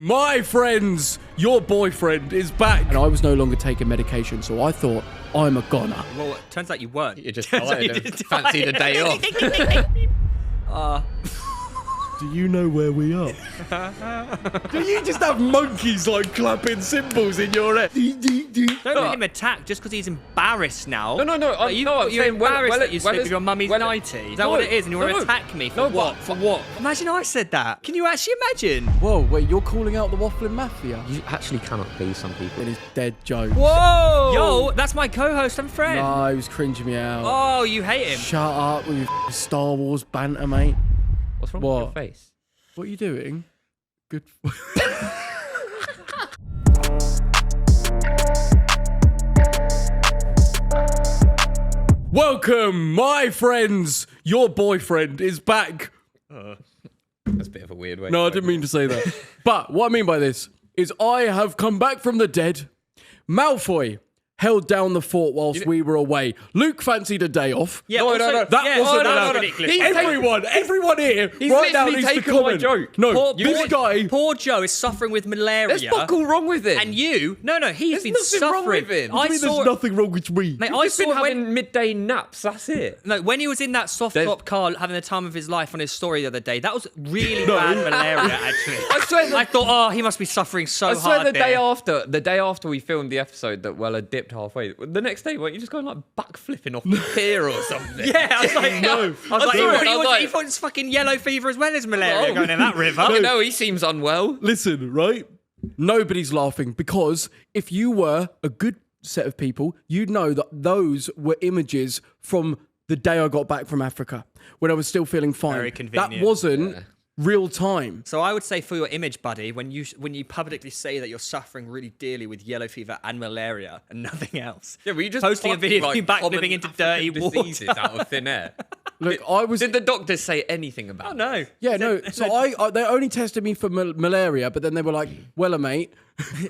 My friends, your boyfriend is back. And I was no longer taking medication, so I thought, I'm a goner. Well, it turns out you weren't. You're just tired and fancied a day off. Do you know where we are? Do you just have monkeys like clapping cymbals in your head? Don't let him attack just because he's embarrassed now. No. You're embarrassed that you sleep with your mummy's nightie. Is that what it is? And you want to attack me for what? For what? Imagine I said that. Can you actually imagine? Whoa, wait, you're calling out the Wafflin Mafia? You actually cannot please some people. It is dead jokes. Whoa! Yo, that's my co-host and friend. No, he was cringing me out. Oh, you hate him. Shut up with your Star Wars banter, mate. What's wrong with your face? What are you doing? Good. Welcome, my friends. Your boyfriend is back. That's a bit of a weird way. No, I didn't mean to say that. But what I mean by this is I have come back from the dead. Malfoy held down the fort whilst we were away. Luke fancied a day off. Yeah, No. That wasn't that's allowed. ridiculous. Everyone here, He's right now literally needs to taken my comment. joke. No, this guy. Poor Joe is suffering with malaria. There's fuck all wrong with him. And you? No, he's been nothing suffering. wrong with him. What do you mean there's nothing wrong with me? Mate, I've been having midday naps. That's it. No, when he was in that soft top car having the time of his life on his story the other day, that was really bad malaria, actually. I swear. I thought, oh, he must be suffering so I swear hard the there. day after we filmed the episode that Weller dipped halfway, the next day, weren't you just going like backflipping off the pier or something? Yeah, I was like, No. I was like, he like- thought it's fucking yellow fever as well as malaria going in that river. No, he seems unwell. Listen, right? Nobody's laughing because if you were a good set of people, you'd know that those were images from the day I got back from Africa when I was still feeling fine. Very convenient. That wasn't real time. So I would say for your image, buddy, when you publicly say that you're suffering really dearly with yellow fever and malaria and nothing else. Yeah, were you just posting a video of you common backflipping into African dirty water? diseases out of thin air? Look, Did the doctors say anything about? Oh no. Yeah, no. So they only tested me for malaria, but then they were like, "Well, mate,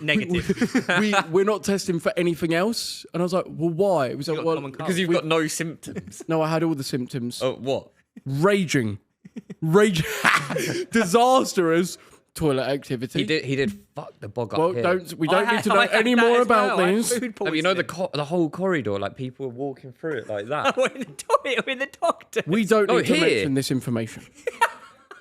Negative. we're not testing for anything else." And I was like, "Well, why?" It was like, got "Well, common cold. Because you've got no symptoms. no, I had all the symptoms. Oh, what? Raging, disastrous toilet activity." He did fuck the bog up Well, here. we don't need to know any more about this. No, you know the whole corridor, like people were walking through it like that. We're in the toilet with the doctor. We don't need to here. mention this information.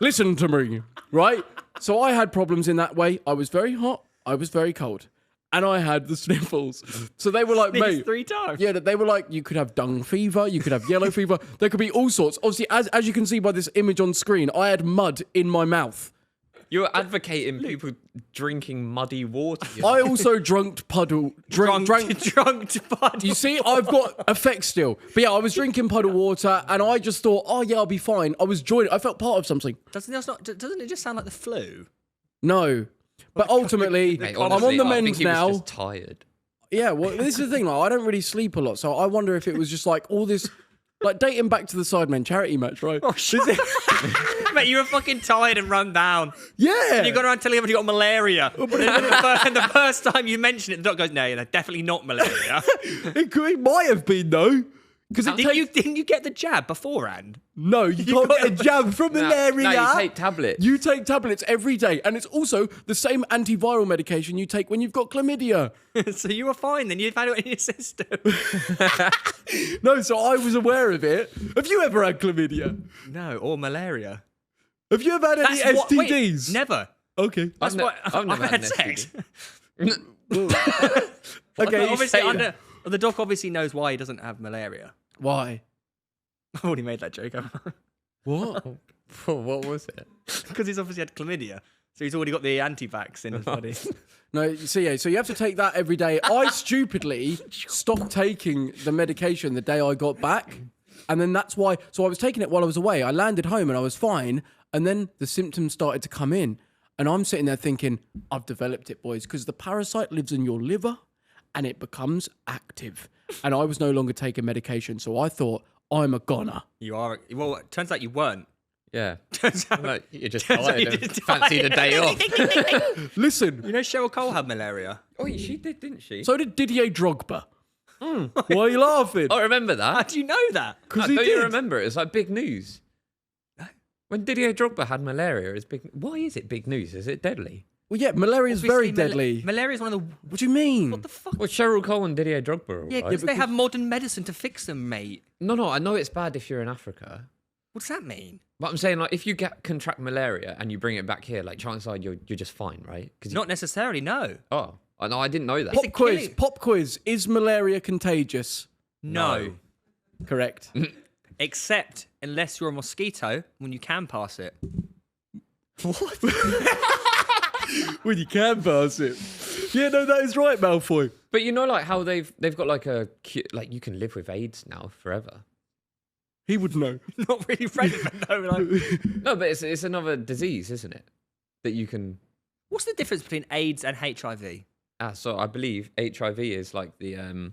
Listen to me, right? So I had problems in that way. I was very hot. I was very cold. And I had the sniffles. So they were like, mate. 3 times. Yeah, they were like, you could have dung fever, you could have yellow fever. There could be all sorts. Obviously, as you can see by this image on screen, I had mud in my mouth. You're advocating people drinking muddy water. I also drank puddle. Drunk bud. You see, I've got effects still. But yeah, I was drinking puddle water and I just thought, oh yeah, I'll be fine. I was joining. I felt part of something. Doesn't it just sound like the flu? No. But ultimately, Mate, I'm honestly, on the I think mend he was now. just tired. Yeah, well, this is the thing. Like, I don't really sleep a lot. So I wonder if it was just like all this, like dating back to the Sidemen charity match, right? Oh, mate, you were fucking tired and run down. Yeah. And you got around telling everybody you got malaria. And the first time you mention it, the doctor goes, no, they're definitely not malaria. It might have been, though. Because Didn't you get the jab beforehand? No, you can't get a jab from malaria. No, you take tablets. You take tablets every day. And it's also the same antiviral medication you take when you've got chlamydia. So you were fine then. You've had it in your system. No, so I was aware of it. Have you ever had chlamydia? No, or malaria. Have you ever had any STDs? Wait, never. Okay. That's why I've never had an sex. Okay. Obviously, the doc obviously knows why he doesn't have malaria. Why? I already made that joke. What? What was it? Because he's obviously had chlamydia. So he's already got the anti-vax in his body. No, so yeah, so you have to take that every day. I stupidly stopped taking the medication the day I got back. And then that's why, so I was taking it while I was away. I landed home and I was fine. And then the symptoms started to come in. And I'm sitting there thinking, I've developed it, boys, because the parasite lives in your liver and it becomes active. And I was no longer taking medication. So I thought, I'm a goner. You are. Well, it turns out you weren't. Yeah. Turns out. Like, you're just tired and fancied a day off. Listen. You know Cheryl Cole had malaria? Oh, she did, didn't she? So did Didier Drogba. Why are you laughing? I remember that. How do you know that? Because Don't he you did. remember? It was like big news. When Didier Drogba had malaria, it's big. Why is it big news? Is it deadly? Well, yeah, malaria is very Obviously, deadly. Malaria is one of the. What do you mean? What the fuck? Well, Cheryl Cole and Didier Drogba. Are all Yeah, right. because they have modern medicine to fix them, mate. No, I know it's bad if you're in Africa. What does that mean? But I'm saying, like, if you contract malaria and you bring it back here, like, chances are you're just fine, right? Because Not necessarily, no. Oh, no, I didn't know that. Pop quiz. Pop quiz. Is malaria contagious? No. Correct. Except unless you're a mosquito, when you can pass it. What? When you can pass it. Yeah, no, that is right, Malfoy. But you know, like, how they've got like like you can live with AIDS now forever. He would know. Not really relevant, though. Like. No, but it's another disease, isn't it? That you can. What's the difference between AIDS and HIV? So I believe HIV is like the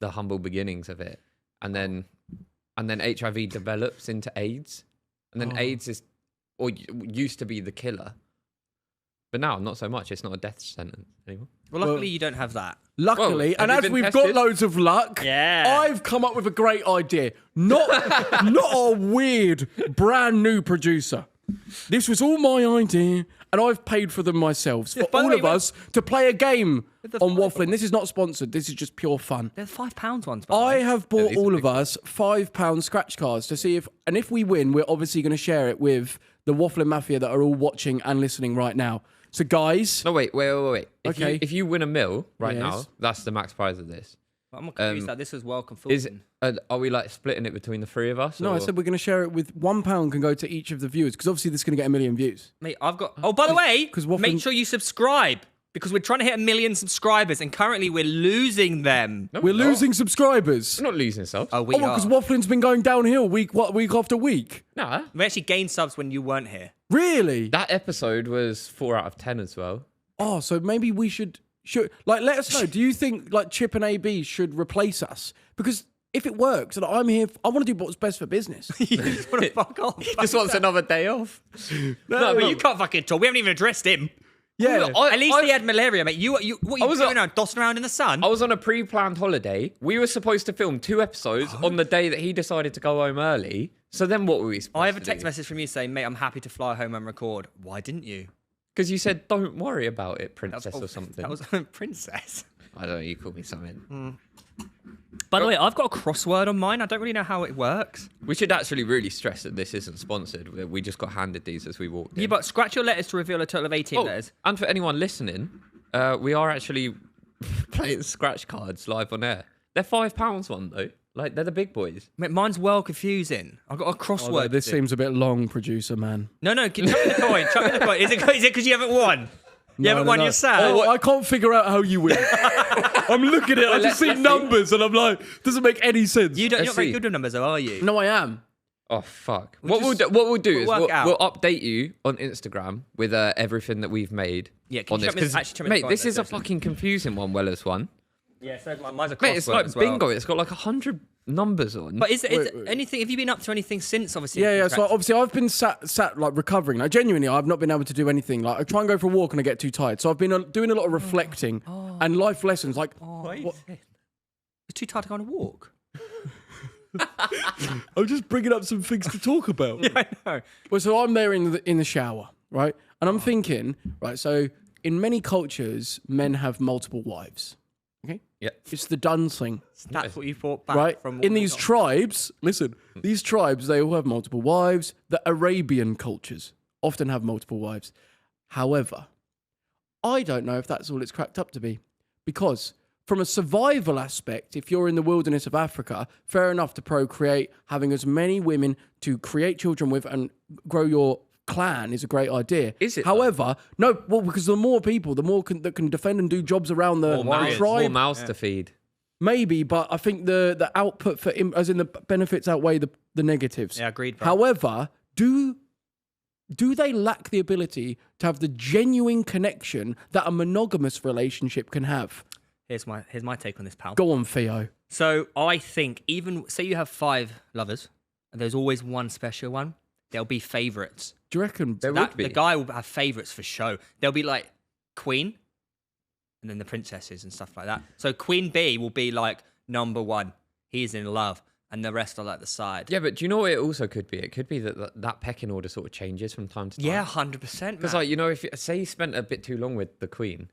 humble beginnings of it, and then HIV develops into AIDS, and then AIDS is used to be the killer, but now not so much. It's not a death sentence anymore. Well, luckily you don't have that. Luckily, Well, and have as you we've been got tested? loads of luck, Yeah. I've come up with a great idea. Not a weird, brand new producer. This was all my idea, and I've paid for them myself. For by the all way, of us to play a game The on five- Wafflin. This is not sponsored. This is just pure fun. They're £5 ones, by the I way. have bought these are all big of us £5 scratch cards to see if we win, we're obviously going to share it with the Wafflin Mafia that are all watching and listening right now. So, guys, No, wait. Okay. If you win a mil right Yes. now, that's the max prize of this. I'm not confused that this is welcome Is football. are we like splitting it between the three of us? no, I or- said we're going to share it with £1 can go to each of the viewers because obviously this is going to get 1 million views. Mate, I've got... Oh, by the way, 'cause Wafflin- make sure you subscribe. Because we're trying to hit 1 million subscribers, and currently we're losing them. No, We're not. losing subscribers. We're not losing subs. Oh, we are. because Wafflin's been going downhill week after week. Nah, We actually gained subs when you weren't here. Really? that episode was 4 out of 10 as well. Oh, so maybe we should like let us know. Do you think like Chip and AB should replace us? Because if it works, and I'm here, I want to do what's best for business. You just want to fuck off. Just wants another day off. No, but you can't fucking talk. We haven't even addressed him. Yeah. At least he had malaria, mate. What are you doing now? Dossing around in the sun? I was on a pre-planned holiday. We were supposed to film 2 episodes on the day that he decided to go home early. So then what were we supposed to do? I have a text message from you saying, mate, I'm happy to fly home and record. Why didn't you? Because you said, don't worry about it, princess or something. That was princess. I don't know, you called me something. By the way, I've got a crossword on mine. I don't really know how it works. We should actually really stress that this isn't sponsored. We just got handed these as we walked in. Yeah, but scratch your letters to reveal a total of 18 letters. And for anyone listening, we are actually playing scratch cards live on air. They're £5 one though. Like they're the big boys. Mate, mine's well confusing. I've got a crossword. Although this to do. seems a bit long, producer man. No, chuck me the coin. Chuck me the coin. Is it because you haven't won? You haven't won, you're sad. Oh, I can't figure out how you win. I'm looking at it, I just see numbers, and I'm like, doesn't make any sense. You're Let's not very see. good with numbers, though, are you? No, I am. Oh fuck! We'll What just- we'll do is we'll work out. we'll update you on Instagram with everything that we've made. Yeah, can on you this chuck me- 'cause, actually chuck me the mate, coin this there, is a seriously. fucking confusing one. Weller's one, Yeah, so mine's a crossword mate. It's like as well. bingo. It's got like 100 numbers on. But is Wait. anything? Have you been up to anything since? Obviously. Yeah. So contract- obviously I've been sat like recovering. Like genuinely, I've not been able to do anything. Like I try and go for a walk and I get too tired. So I've been doing a lot of reflecting and life lessons. Like what- You're too tired to go on a walk. I'm just bringing up some things to talk about. I know. Well, so I'm there in the shower, right? And I'm thinking, right? So in many cultures, men have multiple wives. Okay. yeah, It's the done thing. That's what you brought back Right? from. In these tribes, listen, these tribes, they all have multiple wives. The Arabian cultures often have multiple wives. However, I don't know if that's all it's cracked up to be. Because from a survival aspect, if you're in the wilderness of Africa, fair enough to procreate, having as many women to create children with and grow your clan is a great idea. Is it, However, no, well, because the more people, the more that can defend and do jobs around the more tribe. mouths to feed. Maybe, but I think the output for as in the benefits outweigh the negatives. Yeah, agreed, bro. However, do they lack the ability to have the genuine connection that a monogamous relationship can have? Here's my take on this, pal. Go on, Theo. So I think even say you have 5 lovers, and there's always one special one. There'll be favourites. Do you reckon? There would be. The guy will have favourites for show. There'll be like Queen, and then the princesses and stuff like that. So Queen B will be like number 1. He's in love. and the rest are like the side. Yeah, but do you know what it also could be? It could be that pecking order sort of changes from time to time. Yeah, 100%. Because like, you know, if say he spent a bit too long with the queen,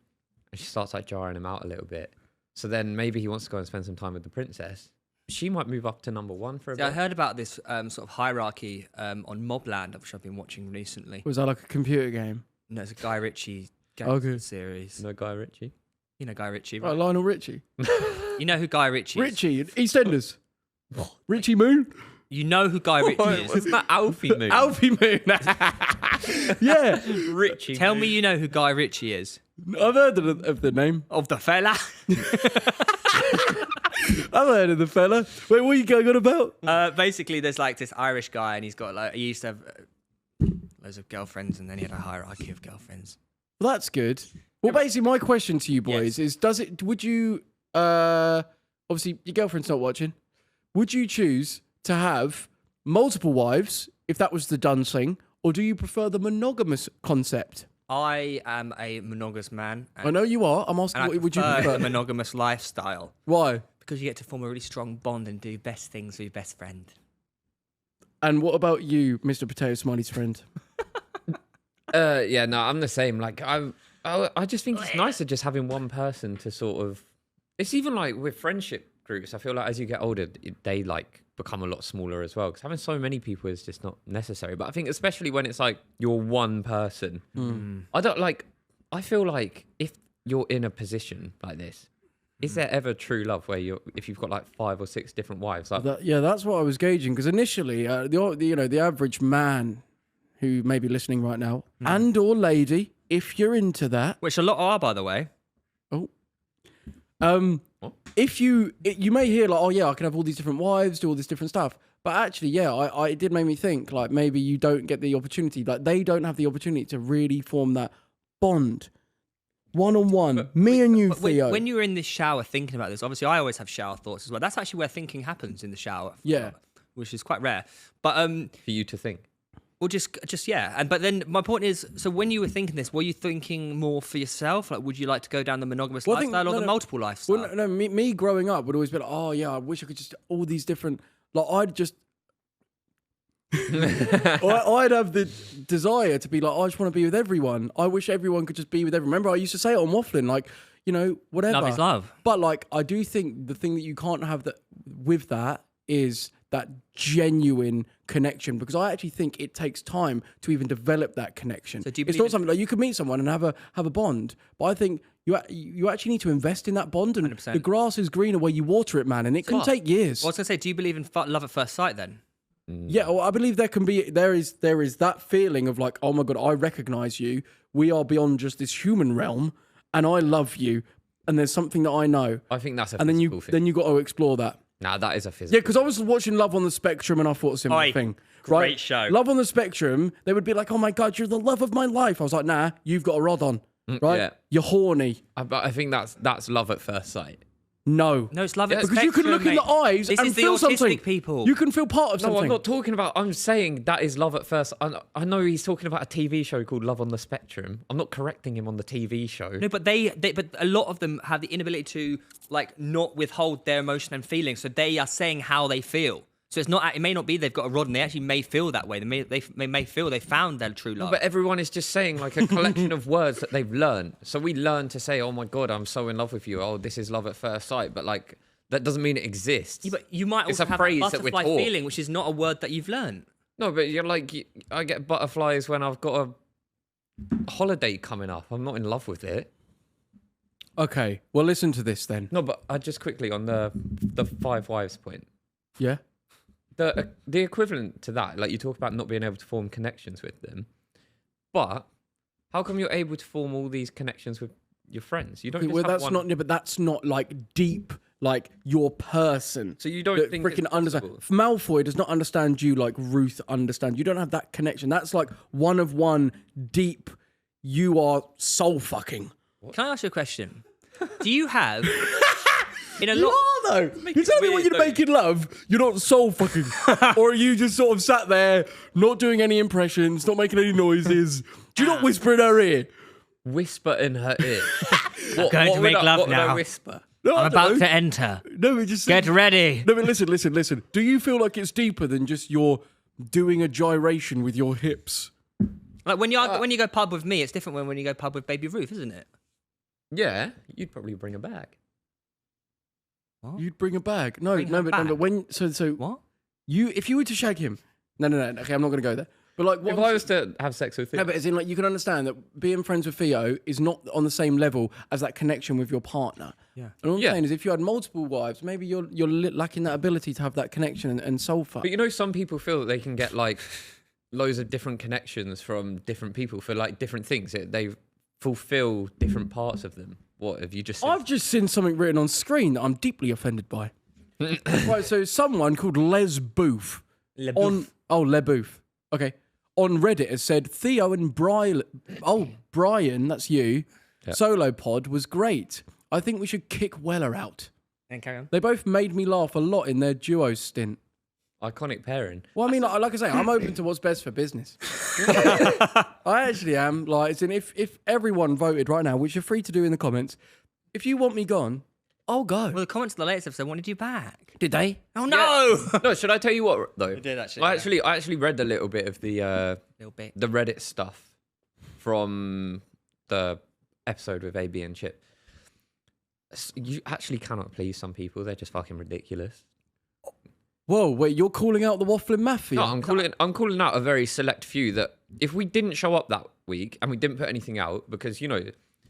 and she starts like jarring him out a little bit, so then maybe he wants to go and spend some time with the princess. She might move up to number one for a bit. I heard about this sort of hierarchy on Mobland, which I've been watching recently. Was that like a computer game? No, it's a Guy Ritchie series. No Guy Ritchie. You know Guy Ritchie, Right, right? Lionel Richie. You know who Guy Ritchie is? Richie, EastEnders. Richie Moon. You know who Guy Ritchie is? Wasn't that Alfie Moon? Alfie Moon. Yeah. Richie. Tell me you know who Guy Ritchie is. I've heard of the name. Of the fella. I've heard of the fella. Wait, what are you going on about? Basically, there's like this Irish guy, and he's got like, he used to have loads of girlfriends, and then he had a hierarchy of girlfriends. Well, that's good. Well, basically, my question to you boys is: would you? Obviously, your girlfriend's not watching. Would you choose to have multiple wives if that was the done thing, or do you prefer the monogamous concept? I am a monogamous man. I know you are. I'm asking, And what would you prefer prefer? a monogamous lifestyle Why? because you get to form a really strong bond and do best things with your best friend. And what about you, Mr. Potato Smiley's friend? Yeah, no, I'm the same. Like, I just think it's nicer just having one person to sort of. It's even like with friendship groups. I feel like as you get older, they like become a lot smaller as well. Because having so many people is just not necessary. But I think especially when it's like you're one person, I don't like. I feel like if you're in a position like this, is there ever true love where if you've got like 5 or 6 different wives? Like, That's what I was gauging. Because initially, the average man who may be listening right now, and or lady, if you're into that, Which a lot are, by the way. if you may hear like, oh yeah, I can have all these different wives, do all this different stuff. But actually, yeah, it did make me think like maybe you don't get the opportunity, like they don't have the opportunity to really form that bond, one-on-one, me and you, But Theo. when you were in this shower thinking about this, obviously I always have shower thoughts as well. That's actually where thinking happens, in the shower. Yeah. Which is quite rare. But for you to think. Well, just yeah. But then my point is, so when you were thinking this, were you thinking more for yourself? Like, would you like to go down the monogamous Well, I think- lifestyle or no, the no. multiple lifestyle? Well, no, me growing up would always be like, oh yeah, I wish I could just all these different. Like I'd just, I'd have the desire to be like, I just want to be with everyone. I wish everyone could just be with everyone. Remember, I used to say it on Wafflin, like, you know, whatever. Love is love. But like, I do think the thing that you can't have that with that is that genuine connection, because I actually think it takes time to even develop that connection. So do you it's believe not something like you could meet someone and have a bond, but I think you actually need to invest in that bond, and 100%. the grass is greener where you water it, man, and it can take years. Well, I was gonna say, do you believe in love at first sight then? Yeah, well, I believe there is that feeling of like, oh my god, I recognize you. We are beyond just this human realm, and I love you, and there's something that I know, I think that's a and physical thing. then you got to explore that. Nah, that is a Yeah, physical. because I was watching Love on the Spectrum and I thought a similar Oi, thing. great Right? show. Love on the Spectrum, they would be like, oh my God, you're the love of my life. I was like, nah, you've got a rod on, right? yeah. You're horny. But I think that's love at first sight. No. No, it's love at Because you can look in the eyes This and is the feel autistic something. people. You can feel part of No, something. I'm not talking about. I'm saying that is love at first. I know he's talking about a TV show called Love on the Spectrum. I'm not correcting him on the TV show. No, but but a lot of them have the inability to like not withhold their emotion and feelings. So they are saying how they feel. So it's not. It may not be they've got a rod, and they actually may feel that way. They may feel they found their true love. But everyone is just saying like a collection of words that they've learned. So we learn to say, "Oh my God, I'm so in love with you." Oh, this is love at first sight. But like that doesn't mean it exists. Yeah, but you might It's also a have phrase a that we're butterfly taught. feeling, which is not a word that you've learned. No, but you're like, I get butterflies when I've got a holiday coming up. I'm not in love with it. Okay, well, listen to this then. No, but I just quickly on the 5 wives point. Yeah? The equivalent to that, like you talk about not being able to form connections with them, but how come you're able to form all these connections with your friends? You don't just Well, have that's one. not, but that's not like deep, like your person. So you don't that think freaking it's understand. possible? Malfoy does not understand you like Ruth understands. You don't have that connection. That's like one of one deep. You are soul fucking. Can I ask you a question? Do you have in a You lot? are though. You tell me when weird, you're don't making love, you're not soul fucking, or are you just sort of sat there, not doing any impressions, not making any noises? Do you not whisper in her ear? Whisper in her ear. Going to make love what would I now. whisper? No, I'm about to enter. No, it just Get ready. No, but listen. Do you feel like it's deeper than just you're doing a gyration with your hips? Like when you go pub with me, it's different when you go pub with Baby Ruth, isn't it? Yeah, you'd probably bring a bag. What? You'd bring a bag. No, Bring no, her but back? when so What? if you were to shag him, no. Okay, I'm not going to go there. But like, what If I was to have sex with Theo, no, but as in, like, you can understand that being friends with Theo is not on the same level as that connection with your partner. Yeah. And all I'm Yeah. saying is, if you had multiple wives, maybe you're lacking that ability to have that connection and soul fuck. but you know, some people feel that they can get like loads of different connections from different people for like different things. They fulfill different parts of them. What have you just said? I've just seen something written on screen that I'm deeply offended by. Right, so someone called Les Booth Le Les Booth. Okay. On Reddit has said Theo and Brian, that's you, solo pod was great. I think we should kick Weller out. And carry on. They both made me laugh a lot in their duo stint. Iconic pairing. Well, I mean, like I say, I'm open to what's best for business. I actually am. Like, as in, if everyone voted right now, which you're free to do in the comments, if you want me gone, I'll go. Well, the comments of the latest episode wanted you back. Did they? Oh no! No, should I tell you what though? You did actually. I actually read a little bit of the Little bit. the Reddit stuff from the episode with AB and Chip. You actually cannot please some people. They're just fucking ridiculous. Whoa, wait, you're calling out the Wafflin Mafia? No, I'm calling out a very select few that if we didn't show up that week and we didn't put anything out, because you know,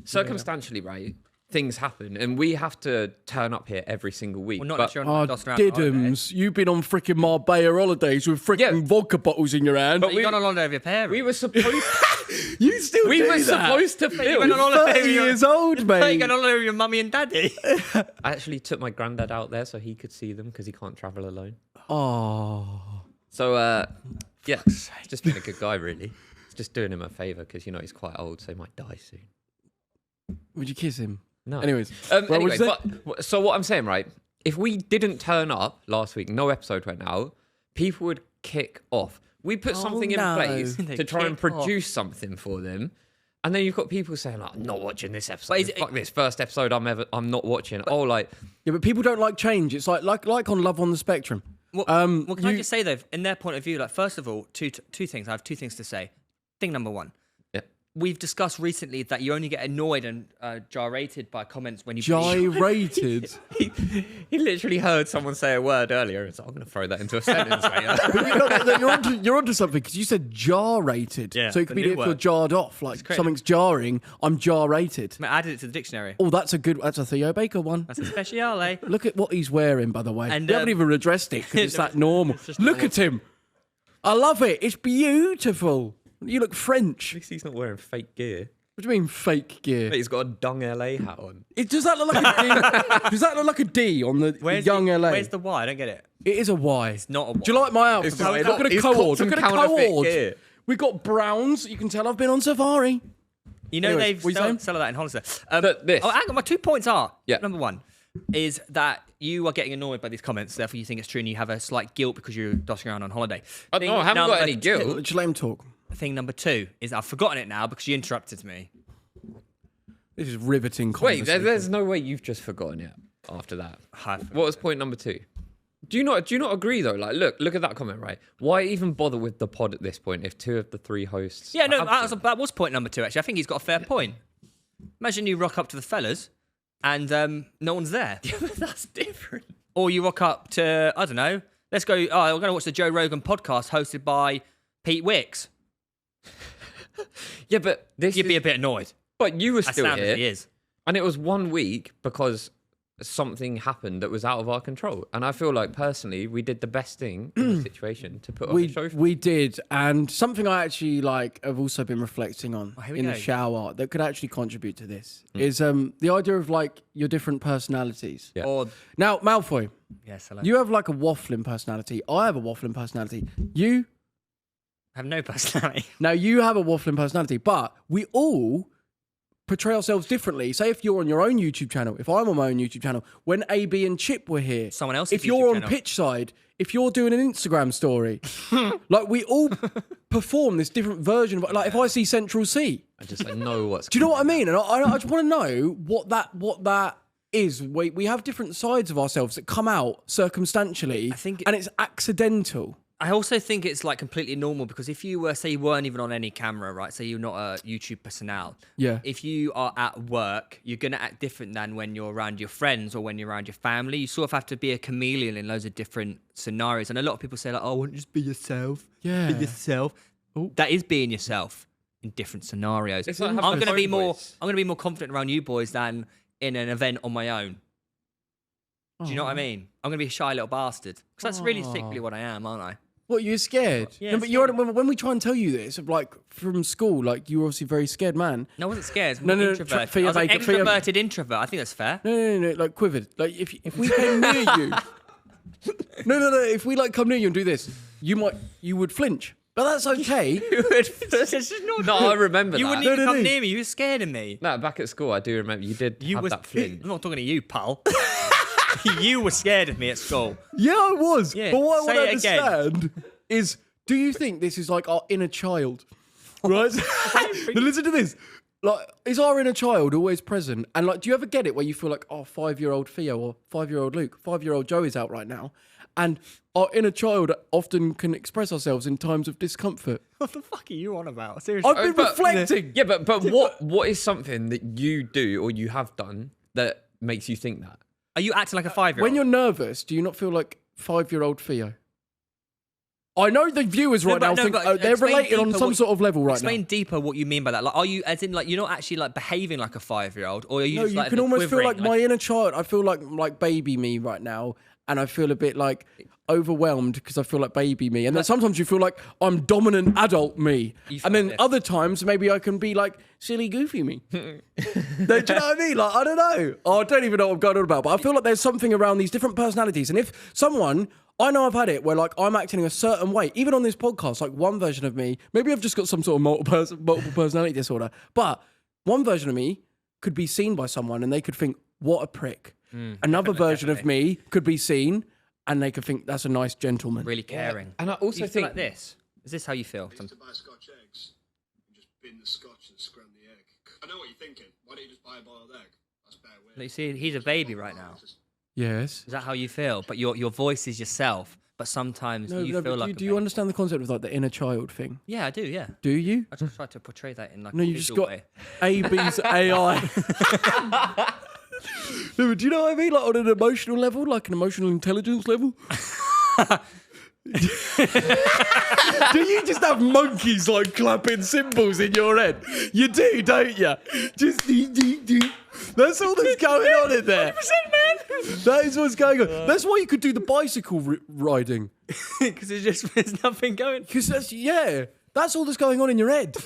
circumstantially, right, things happen and we have to turn up here every single week. Well, not but that you're on Dos Round Diddums, you've been on freaking Marbella holidays with freaking vodka bottles in your hand. But you gone on holiday with your parents. we were supposed You still we do were that? supposed to film. went on holiday 30 with your- years old, You mate. gone on holiday with your mummy and daddy. I actually took my granddad out there so he could see them because he can't travel alone. Oh. So yeah, just being a good guy really. It's just doing him a favour because you know he's quite old, so he might die soon. Would you kiss him? No. Anyways. Anyway, so what I'm saying, right? If we didn't turn up last week, no episode went out, people would kick off. We put something in place They to try and kick off. produce something for them. And then you've got people saying, like, I'm not watching this episode. But is it- Fuck this first episode I'm not watching. Like, Yeah, but people don't like change. It's like on Love on the Spectrum. Well, can I you- just say though, in their point of view, like first of all, two things. I have two things to say. Thing number one. yeah. We've discussed recently that you only get annoyed and gyrated by comments when you Gyrated. He literally heard someone say a word earlier and said, I'm going to throw that into a sentence later. But you're onto something because you said jar-rated. Yeah, so it the could be new if you're word. jarred off, like creative. something's jarring. I'm jar-rated. I added it to the dictionary. Oh, that's a Theo Baker one. That's a speciale. Look at what he's wearing, by the way. And, We haven't even addressed it because it's that normal. just Look normal. at him. I love it. It's beautiful. You look French. At least he's not wearing fake gear. What do you mean fake gear? He's got a dung LA hat on. Does that look like a D? Does that look like a D on the young LA? Where's the Y? I don't get it. It is a Y. It's not a Y. Do you like my outfit? It's just- Look at a it's co-ord. cotton Look at a counterfeit co-ord. gear. We've got browns. You can tell I've been on safari. You know Anyways, what you saying? they've sell that in Hollister. But this- Oh, hang on. My 2 points are. Yeah. Number one is that you are getting annoyed by these comments. Therefore, you think it's true, and you have a slight guilt because you're dossing around on holiday. I haven't got any guilt. Just let him talk. Thing number two is I've forgotten it now because you interrupted me. This is riveting Wait, conversation. there's no way you've just forgotten it after that. Hi. What was point number 2? Do you not agree though? Like, look at that comment, right? Why even bother with the pod at this point if 2 of the 3 hosts? Yeah, no, are absent? that was point number 2, actually. I think he's got a fair point. Imagine you rock up to the fellas and no one's there. That's different. Or you rock up to, I don't know, let's go, we're going to watch the Joe Rogan podcast hosted by Pete Wicks. Yeah, but You'd be a bit annoyed. But you were As still sound as he here, is. and it was 1 week because something happened that was out of our control. And I feel like personally, we did the best thing in the situation to put on the show. We did, and something I actually have also been reflecting on here we in go. the shower that could actually contribute to this is the idea of your different personalities. Yeah. Or, Now, Malfoy, yes, hello. you have a waffling personality. I have a waffling personality. You have no personality. Now, you have a waffling personality, but we all portray ourselves differently. Say if you're on your own YouTube channel, if I'm on my own YouTube channel, when AB and Chip were here, Someone else's if you're YouTube on channel. pitch side, if you're doing an Instagram story, like we all perform this different version of, like if I see Central C, I just know what's. do you know what I mean? And I just want to know what that is we have different sides of ourselves that come out circumstantially, and it's accidental. I also think it's like completely normal because if you were, say, you weren't even on any camera, right? Say you're not a YouTube personnel. Yeah. If you are at work, you're gonna act different than when you're around your friends or when you're around your family. You sort of have to be a chameleon in loads of different scenarios. And a lot of people say like, "Oh, why don't you just be yourself? Yeah. Be yourself." That is being yourself in different scenarios. It's like having I'm a gonna be phone more. voice. I'm gonna be more confident around you boys than in an event on my own. Do you know what I mean? I'm gonna be a shy little bastard because that's really secretly what I am, aren't I? What, you're scared? Yeah, No, but scared. when we try and tell you this, like from school, like you were obviously a very scared man. No, I wasn't scared. No, Introverted. for your I was an make- for your- extroverted introvert. I think that's fair. No, like quivered. Like if we came near you, no, if we like come near you and do this, you would flinch. But that's okay. That's just not No, I remember You that. wouldn't even No. come near me. You were scared of me. No, back at school, I do remember you did have that flinch. I'm not talking to you, pal. You were scared of me at school. Yeah, I was. Yeah, But what I say want to it again. understand is, do you think this is like our inner child? Right? Now listen to this. Like, is our inner child always present? And like, do you ever get it where you feel like, oh, 5-year-old Theo or 5-year-old Luke, 5-year-old Joe is out right now, and our inner child often can express ourselves in times of discomfort? What the fuck are you on about? Seriously. I've been but- reflecting. Yeah, but what is something that you do or you have done that makes you think that? Are you acting like a 5-year-old? When you're nervous, do you not feel like 5-year-old Theo? I know the viewers right now think they're explain related on deeper some what- sort of level right Explain now. deeper what you mean by that. Like, are you, as in, like, you're not actually like behaving like a 5-year-old, or are you No, just you like can the almost feel quivering, like my inner child. I feel like baby me right now, and I feel a bit like overwhelmed because I feel like baby me. And then sometimes you feel like I'm dominant adult me, You and then feel this. other times maybe I can be like silly goofy me. Do you know what I mean? Like, I don't know. Oh, I don't even know what I'm going on about, but I feel like there's something around these different personalities. And if someone, I know I've had it where like I'm acting a certain way, even on this podcast, like one version of me, maybe I've just got some sort of multiple personality disorder, but one version of me could be seen by someone and they could think, what a prick. Another version of me could be seen and they could think that's a nice gentleman. really caring. And I also You feel think like this. Is this how you feel? To buy Scotch eggs and just bin the Scotch and scram the egg. I know what you're thinking. Why don't you just buy a boiled egg? That's bare weird. You see, he's a baby right now. Yes. Is that how you feel? But your voice is yourself. But sometimes you No, feel but like. do you understand the concept of like the inner child thing? Yeah, I do. Yeah. Do you? I just try to portray that in like No, a you just visual got way. A, B's, AI. No, but do you know what I mean? Like on an emotional level, like an emotional intelligence level? Do you just have monkeys like clapping cymbals in your head? You do, don't you? Just do. That's all that's going on in there. 100%, man. That is what's going on. That's why you could do the bicycle riding. Because there's nothing going. Because that's all that's going on in your head.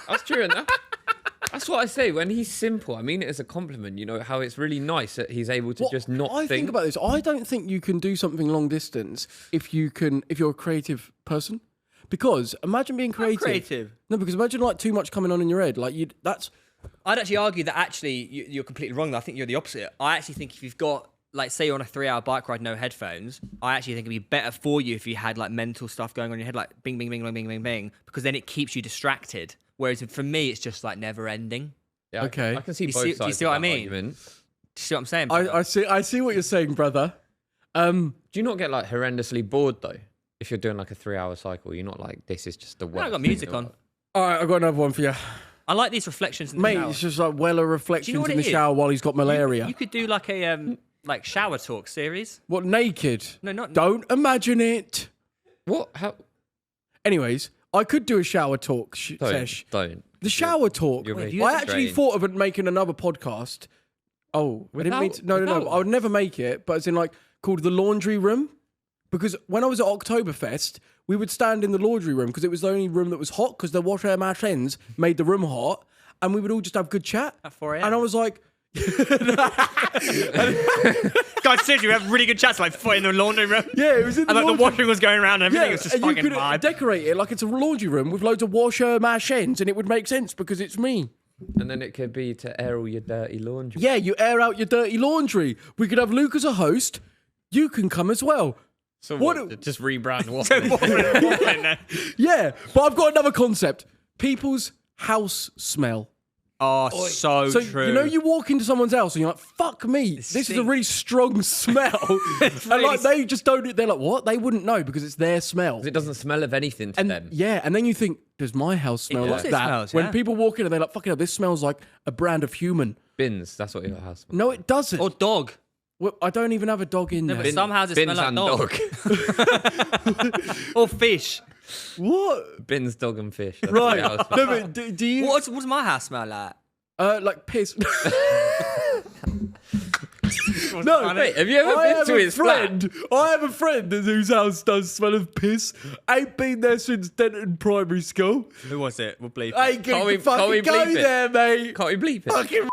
that's true. And that's what I say. When he's simple, I mean it as a compliment. You know how it's really nice that he's able to just not I think about this. I don't think you can do something long distance if you're a creative person. Because imagine being creative. creative. No, because imagine like too much coming on in your head. Like I'd actually argue that actually you're completely wrong. I think you're the opposite. I actually think if you've got, like, say you're on a 3-hour bike ride, no headphones, I actually think it'd be better for you if you had like mental stuff going on in your head, like bing, bing, bing, bing, bing, bing, bing, because then it keeps you distracted. Whereas for me, it's just like never ending. Yeah, Okay. I can see You both see- sides. do you see of what I that mean? argument. Do you see what I'm saying? I see what you're saying, brother. Do you not get like horrendously bored though? If you're doing like a 3-hour cycle, you're not like, this is just the worst. I got music on. All right, I've got another one for you. I like these reflections in the Mate, shower. it's just like Weller reflections what in it the is? shower while he's got malaria. You could do like a like shower talk series. What, naked? No, not. Don't imagine it. What? How? Anyways, I could do a shower talk sesh. Don't. The shower talk. You're Wait, making you I it actually strange. thought of making another podcast. Oh, I didn't mean to. No. without- I would never make it, but it's in like called the laundry room. Because when I was at Oktoberfest, we would stand in the laundry room because it was the only room that was hot because the washer machines made the room hot, and we would all just have good chat. At 4 a.m. And I was like, Guys, seriously, we have really good chats like in the laundry room. yeah, it was in the And like the laundry washing was going around and everything was just and you fucking could vibe. decorate it like it's a laundry room with loads of washer machines, and it would make sense because it's me. And then it could be to air all your dirty laundry. Yeah, you air out your dirty laundry. We could have Luke as a host. You can come as well. So what- just rebrand Wafflin. Wafflin, Yeah, but I've got another concept. People's house smell. Oh, so So true. you know, you walk into someone's house and you're like, "Fuck me, this is a stinks. really strong smell," and like they just don't. They're like, "What?" They wouldn't know because it's their smell. It doesn't smell of anything to And them. yeah, and then you think, "Does my house smell does, like it that?" smells, When yeah. people walk in and they're like, "Fucking hell, this smells like a brand of human." Bins, that's what your house smells. No, it doesn't. Or dog. Well, I don't even have a dog in there. But some houses smell Bins like and dog. dog. Or fish. What? Bins, dog, and fish. That's Right. what your house No, smells. but do you? What does my house smell like? Like piss. No, Wait, have you ever been to his flat? I have a friend whose house does smell of piss. Ain't been there since Denton Primary School. Who was it? We'll bleep. Ain't Can't we- going to fucking can't we go bleep it? there, mate. Can't we bleep it? Fucking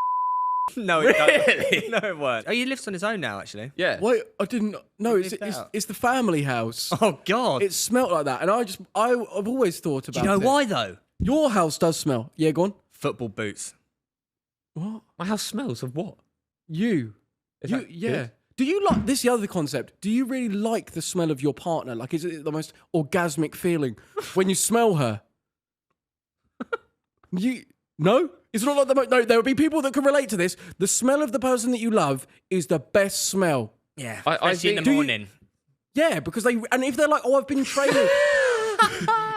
No, it doesn't. No, it weren't. Oh, he lives on his own now, actually. Yeah. wait, I didn't. No, it's Bleeped out. it's the family house. Oh God. It smelt like that, and I've always thought about. Do you know it. why though? Your house does smell? Yeah, go on. Football boots. What? My house smells of what? You? Is You? that Yeah. good? Do you like this? Is the other concept. Do you really like the smell of your partner? Like, is it the most orgasmic feeling when you smell her? No. It's not like the most. No, there will be people that can relate to this. The smell of the person that you love is the best smell. Yeah. I Especially in think- the Do you- morning. Yeah, because and if they're like, oh, I've been training.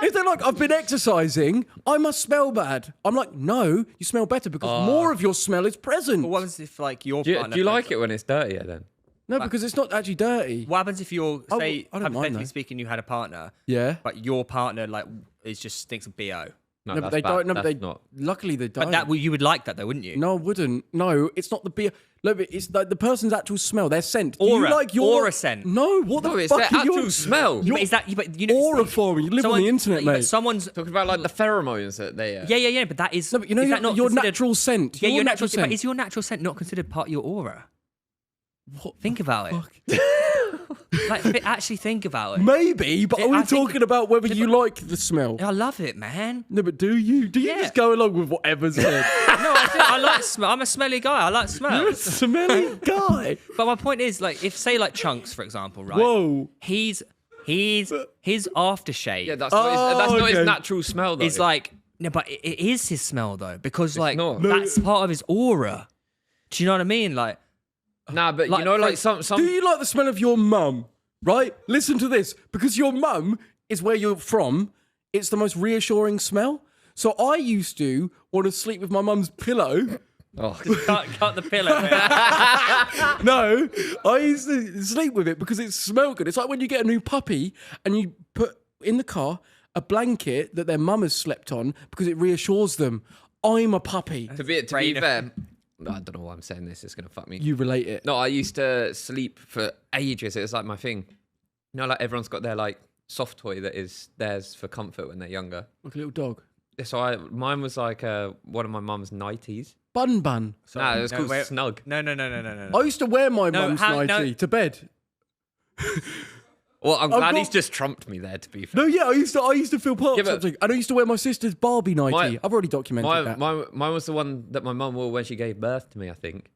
If they're like, I've been exercising, I must smell bad. I'm like, no, you smell better because more of your smell is present. But what happens if like your Do you, partner? do you like it when it's dirtier then? No, because it's not actually dirty. What happens if you're Oh, say I don't mind hypothetically that. speaking, you had a partner, Yeah. but your partner like is just stinks of bo. No, No, but that's they bad. don't. No, but That's they. not. Luckily, they don't. But that you would like that though, wouldn't you? No, I wouldn't. No, it's not the beer. Look, it's like the person's actual smell, their scent. Do Aura. you like your Aura scent. No, what the No, it's fuck their is your actual smell. But is that? But you know, aura for me? You live on the internet, but mate. Someone's. Talking about like the pheromones that they. Yeah. But that is. No, but you know is your, that not your considered- natural scent. Yeah, your your natural natural. scent. But is your natural scent not considered part of your aura? What Think about fuck? it. Like, actually think about it. Maybe, but are we I think- talking about whether you like the smell? I love it, man. No, but do you? Do you Yeah. just go along with whatever's said? No, I like smell. I'm a smelly guy. I like You're a smells. smelly guy. But my point is, like, if say like Chunks, for example, right? Whoa. His aftershave Yeah, that's not okay. his natural smell though. is like no, but it is his smell though because like not. that's part of his aura. Do you know what I mean? Like, Nah, but like, you know, like for- some. Do you like the smell of your mum? Right? Listen to this. Because your mum is where you're from, it's the most reassuring smell. So I used to want to sleep with my mum's pillow. Oh, cut the pillow. Man. No, I used to sleep with it because it smelled good. It's like when you get a new puppy and you put in the car a blanket that their mum has slept on because it reassures them. I'm a puppy. to be Brain- fair, I don't know why I'm saying this. It's gonna fuck me. You relate it. No, I used to sleep for ages. It was like my thing. You know, like everyone's got their like soft toy that is theirs for comfort when they're younger. Like a little dog. So mine was like one of my mum's nighties. Bun bun. Nah, it was No, called wait. Snug. No. I used to wear my No, mum's how- nightie no. to bed. Well, I'm glad got- he's just trumped me there. To be fair, No, yeah, I used to feel part Yeah, of but- something. And I used to wear my sister's Barbie nightie. My- I've already documented that. mine was the one that my mum wore when she gave birth to me. I think.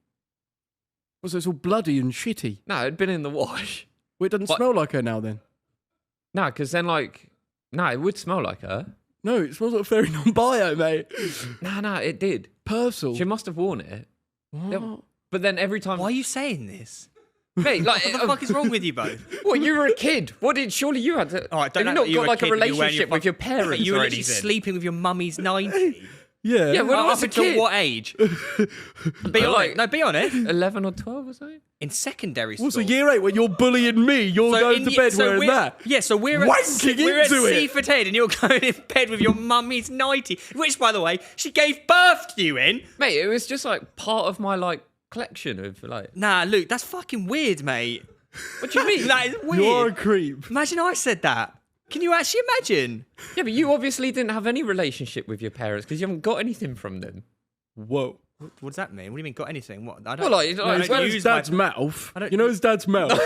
So it's all bloody and shitty. No, it'd been in the wash. Well, it doesn't What? smell like her now then. No, because then it would smell like her. No, it smells like fairy non-bio, mate. No, it did. Purcell. She must have worn it. What? But then every time, Why are you saying this? mate, like, What the fuck is wrong with you both? What, you were a kid? What did? Surely you had to. All right, don't have act you like not you got were like a kid and you were wearing relationship with your parents You were or literally anything? sleeping with your mummy's 90. Yeah. Yeah, when I was a Up until kid. what age? Be honest. No, be honest. 11 or 12 or something. In secondary school. Also, year 8, when you're bullying me, you're going to bed wearing that. Yeah, so we're Wanking we're into at it. Seaford Head and you're going in bed with your mummy's 90, which, by the way, she gave birth to you in. Mate, it was just like part of my like collection of like. Nah, Luke, that's fucking weird, mate. What do you mean? That is weird. You're a creep. Imagine I said that. Can you actually imagine? Yeah, but you obviously didn't have any relationship with your parents because you haven't got anything from them. Whoa. What does that mean? What do you mean, got anything? What? I Well, like, I like, don't well, His use dad's my- mouth. I don't- You know his dad's mouth.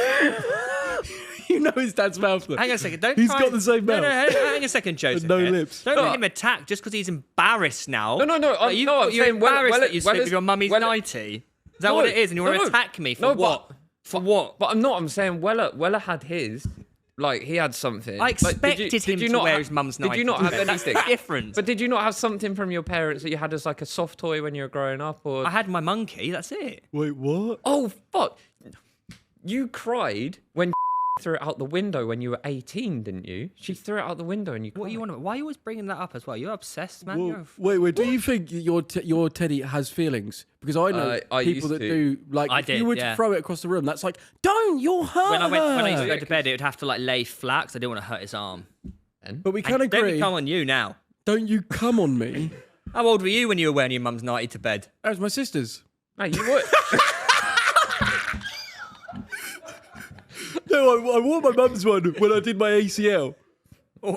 You know his dad's mouth. Though. Hang on a second. Don't He's try got and- the same No, mouth. hang a second, Joseph. no here. lips. Don't No. let him attack just because he's embarrassed now. No, Like, I'm you're saying well- embarrassed well- that you well, sleep with your mummy's well- 90. Is that No, what it is? And you want no, to no. attack me for No, what? but- For what? But I'm not. I'm saying Weller had his. like he had something. I Like, expected him to wear his mum's Did you nightie not to have bed. That's anything? the difference. But did you not have something from your parents that you had as like a soft toy when you were growing up, or? I had my monkey. That's it. Wait, what? Oh fuck! You cried when threw it out the window when you were 18, didn't you? She threw it out the window and you. What cried. you want? Why are you always bringing that up as well? You're obsessed, man. Whoa, You're wait. Do you think your teddy has feelings? Because I know I people used that to. do. Like, I if did, you were yeah. to throw it across the room, that's like, don't, you'll hurt when I used to her. go to bed, it would have to like lay flat because I didn't want to hurt his arm. But we can Don't agree. come on you now. Don't you come on me? How old were you when you were wearing your mum's nightie to bed? That was my sister's. No, you would. No, I wore my mum's one when I did my ACL. When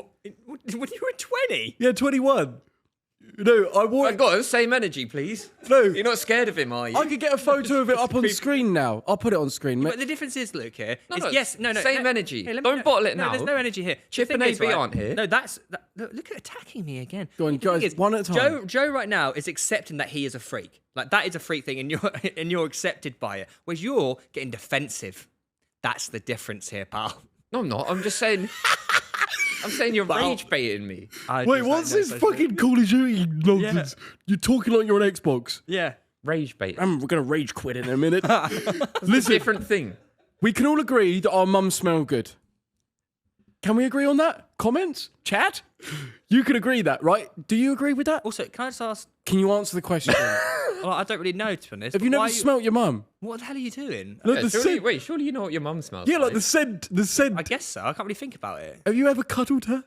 you were 20? Yeah, 21. No, I wore I it. got same energy, please. No, You're not scared of him, are you? I could get a photo of it up on screen now. I'll put it on screen. But the difference is, look here. No, it's, no, yes, no. same no, energy. Hey, let Don't bottle it no, now. there's no energy here. Chip The and thing is, AB right, aren't here. No, look at attacking me again. Go on, The thing guys, is, one at a time. Joe right now is accepting that he is a freak. Like that is a freak thing, and you're accepted by it. Whereas you're getting defensive. That's the difference here, pal. No, I'm not. I'm just saying. I'm saying you're rage baiting me. Wait, what's this fucking Call of Duty nonsense? You're talking like you're on Xbox. Yeah. Rage bait. We're going to rage quit in a minute. It's a Listen, different thing. we can all agree that our mums smell good. Can we agree on that? Comments? Chat? You can agree that, right? Do you agree with that? Also, can I just ask? Can you answer the question? Well, I don't really know, to be honest. Have you but never why smelt your mum? What the hell are you doing? Look, Yeah, the surely, scent. wait, surely you know what your mum smells Yeah, like the scent. The scent. I guess so. I can't really think about it. Have you ever cuddled her?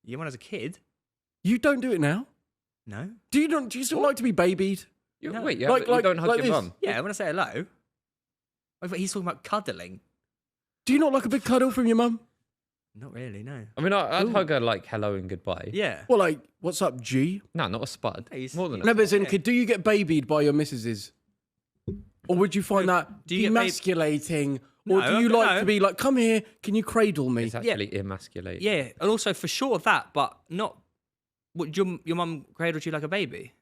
You when I was a kid? You don't do it now. No. Do you still like to be babied? No. Wait, you, Like- you like- don't hug like your this. mum? Yeah, when I say hello. Oh, but he's talking about cuddling. Do you not like a big cuddle from your mum? Not really, no. I mean, I'd hug her like hello and goodbye. Yeah. Well, like, what's up, G? No, not a spud. He's- More than a No, but as in, Yeah. do you get babied by your missuses? Or would you find that do you get demasculating? Or No, do you like no. to be like, come here, can you cradle me? It's actually emasculating. Yeah, and also for sure of that, but not. What, your mum cradled you like a baby?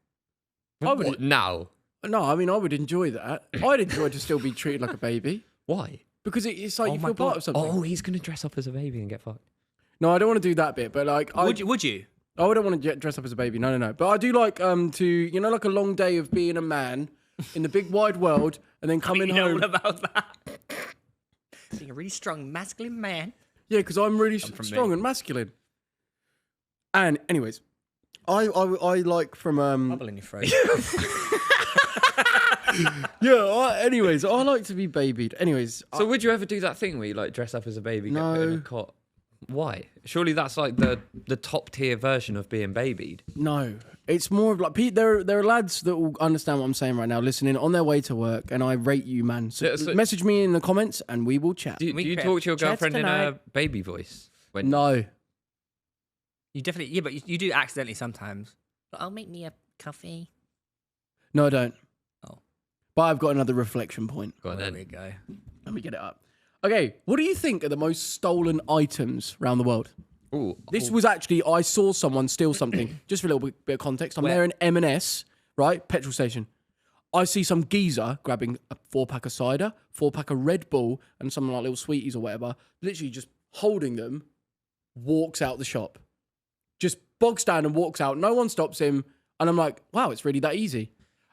I would- What, now? No, I mean, I would enjoy that. I'd enjoy to still be treated like a baby. Why? Because it's like Oh you my feel part God. of something. Oh, he's going to dress up as a baby and get fucked. No, I don't want to do that bit, but like, Would you? I wouldn't want to dress up as a baby. No. But I do like to, you know, like a long day of being a man in the big wide world and then coming You know home. all about that. Being a really strong masculine man. Yeah, because I'm really from strong me. and masculine. And anyways, I like from Bubble in your throat. anyways, I like to be babied. Anyways, So would you ever do that thing where you like dress up as a baby, get put in a No. cot? Why? Surely that's like the top tier version of being babied. no, it's more of like there are lads that will understand what I'm saying right now, listening on their way to work, and I rate you, man. So, Yeah, so- message me in the comments, and we will chat. Do you We talk to your chats girlfriend in tonight. a baby voice? When No, You definitely, yeah, but you do accidentally sometimes. I'll make me a coffee. no, I don't. Oh. But I've got another reflection point. Go on There then. we go. Let me get it up. Okay, what do you think are the most stolen items around the world? Ooh, This was actually, I saw someone steal something. Just for a little bit of context, I'm Where? there in M&S, right? Petrol station. I see some geezer grabbing a 4-pack of cider, 4-pack of Red Bull, and some like little sweeties or whatever, literally just holding them, walks out the shop. Just bogs down and walks out. No one stops him. And I'm like, wow, it's really that easy.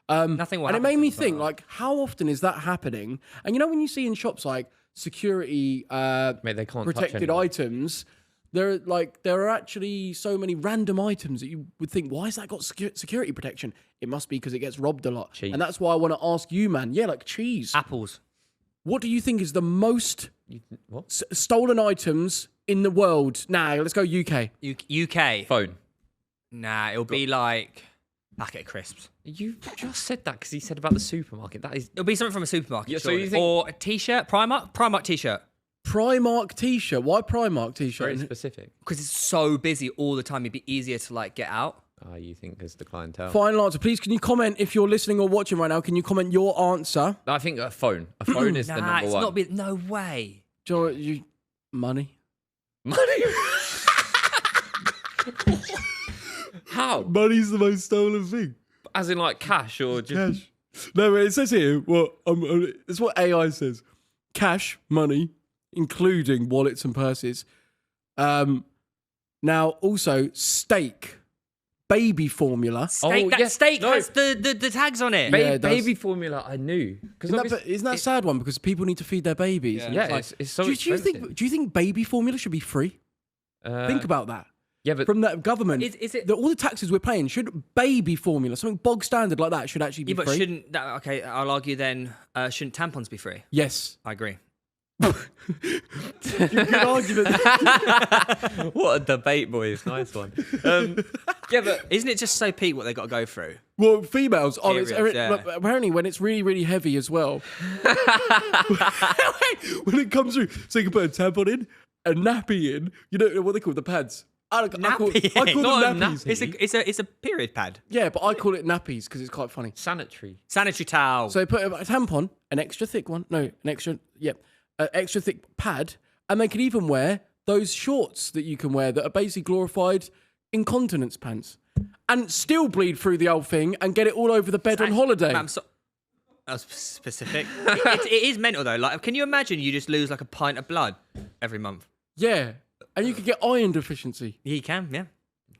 Nothing will And it happen made to me them, think, but- like, how often is that happening? And you know, when you see in shops like security mate, they can't touch protected anything. items, there are actually so many random items that you would think, why has that got security protection? It must be because it gets robbed a lot. Cheese. And that's why I want to ask you, man. Yeah, like cheese. Apples. What do you think is the most What? stolen items in the world? Nah, let's go UK. UK. Phone. Nah, it'll be like packet of crisps. You just said that because he said about the supermarket. That is It'll be something from a supermarket. Yeah, so surely. you think- Or a t-shirt, Primark t-shirt. Primark t-shirt. Why Primark very t-shirt? specific. Because it's so busy all the time, it'd be easier to like get out. You think as the clientele? Final answer. Please, can you comment if you're listening or watching right now? Can you comment your answer? I think a phone. A phone is the Nah, number it's one. not. No way. Do you know what money? Money. How? Money's the most stolen thing. As in like cash or just Cash. No, it says here, well, it's what AI says. Cash, money, including wallets and purses. Now, also, steak, baby formula. Steak, yes, steak no. has the tags on it. Yeah, it does. Baby formula, I knew. Isn't that a sad one? Because people need to feed their babies. And Yeah, it's it's so do you expensive. think baby formula should be free? Think about that. Yeah, but From the government, Is it- all the taxes we're paying, should baby formula, something bog standard like that, should actually be Yeah, but free? shouldn't that? Okay, I'll argue then. Shouldn't tampons be free? Yes. I agree. Good argument. what a debate, boys. Nice one. Yeah, but isn't it just so peak what they got to go through? Well, females, Periods, yeah. apparently when it's really, really heavy as well. When it comes through, so you can put a tampon in, a nappy in, you know what they call the pads? I call Not them nappies. It's a period pad. Yeah, but I call it nappies because it's quite funny. Sanitary. Sanitary towel. So they put a tampon, an extra thick one, an extra thick pad, and they can even wear those shorts that you can wear that are basically glorified incontinence pants, and still bleed through the whole thing and get it all over the bed on holiday. I'm so, that was specific. it is mental though. Like, can you imagine you just lose like a pint of blood every month? Yeah, and you could get iron deficiency Yeah, you can. Yeah.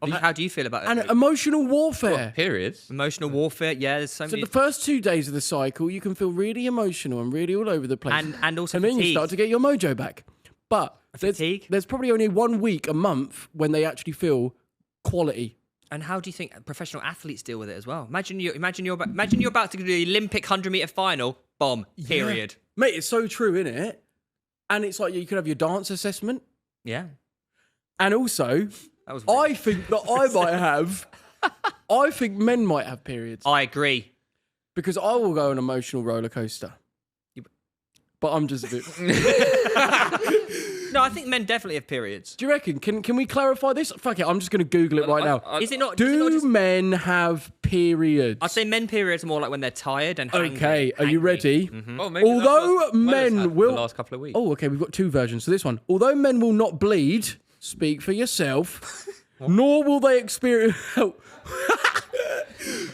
Obviously, how do you feel about it? and emotional warfare. Periods. Emotional warfare. Yeah, there's so So many. the first 2 days of the cycle, you can feel really emotional and really all over the place, And also and then you fatigue. start to get your mojo back. But Fatigue. there's probably only 1 week a month when they actually feel quality. And how do you think professional athletes deal with it as well? Imagine you're about to do the Olympic 100-meter final. Bomb. Period. Mate, it's so true, isn't it? And it's like you could have your dance assessment. Yeah. And also, That was. I think that I might have, I think men might have periods. I agree. Because I will go on an emotional roller coaster. But I'm just a bit. No, I think men definitely have periods. Do you reckon? Can we clarify this? Fuck it, I'm just going to Google it right now. Is it not? Do just, men have periods? I'd say men periods are more like when they're tired and hangry. Okay, are you ready? Oh, maybe Although that's what Melo's men had will. the last couple of weeks. Oh, okay, we've got two versions. So this one. Although men will not bleed, speak for yourself, nor will they experience.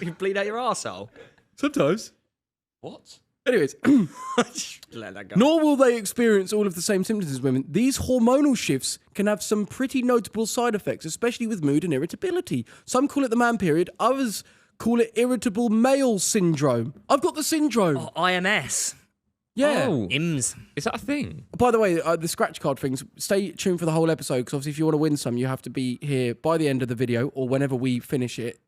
You bleed out your arsehole. Sometimes. What? Anyways. Let that go. Nor will they experience all of the same symptoms as women. These hormonal shifts can have some pretty notable side effects, especially with mood and irritability. Some call it the man period, others call it irritable male syndrome. I've got the syndrome. Oh, IMS. Yeah. Oh, IMS. is that a thing? By the way, the scratch card things, stay tuned for the whole episode, because obviously if you want to win some, you have to be here by the end of the video or whenever we finish it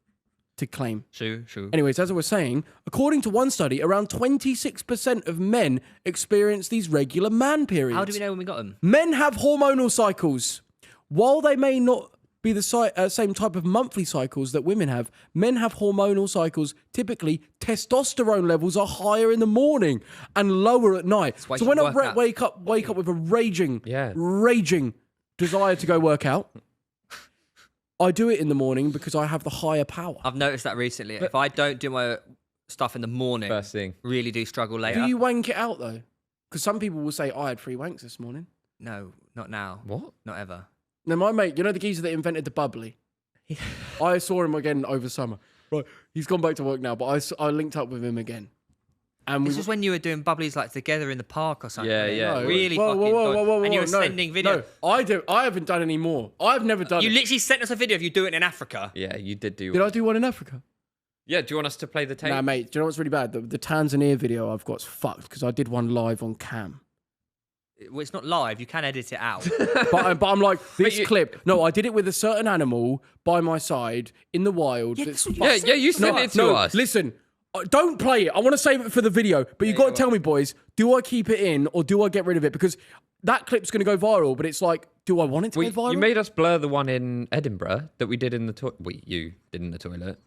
to claim. True. Anyways, as I was saying, according to one study, around 26% of men experience these regular man periods. How do we know when we got them? Men have hormonal cycles. While they may not be the same type of monthly cycles that women have, men have hormonal cycles. Typically, testosterone levels are higher in the morning and lower at night. why So you when I work out. wake up with a raging desire to go work out, I do it in the morning because I have the higher power. I've noticed that recently. If I don't do my stuff in the morning, First thing. really do struggle later. Do you wank it out though? Because some people will say, I had 3 wanks this morning. No, not now. What? Not ever. Now, my mate, you know the geezer that invented the bubbly? I saw him again over summer. Right, he's gone back to work now, but I linked up with him again. And This was when you were doing bubblies like together in the park or something. Yeah, yeah. No, Really whoa, fucking whoa, whoa, whoa, whoa, and you were no, sending video. No, I haven't done any more. I've never done You it. literally sent us a video of you doing it in Africa. Yeah, you did do. Did I do one in Africa? Yeah, do you want us to play the tape? Nah, mate, do you know what's really bad? The Tanzania video I've got's fucked because I did one live on cam. Well, it's not live. You can edit it out. But I'm like, this you- clip. No, I did it with a certain animal by my side in the wild. Yeah, that's that's what Yeah, you sent it to us. Listen, don't play it. I want to save it for the video. But you've got to tell me, boys, do I keep it in or do I get rid of it? Because that clip's going to go viral, but it's like, do I want it to go viral? You made us blur the one in Edinburgh that we did in the toilet. You did in the toilet.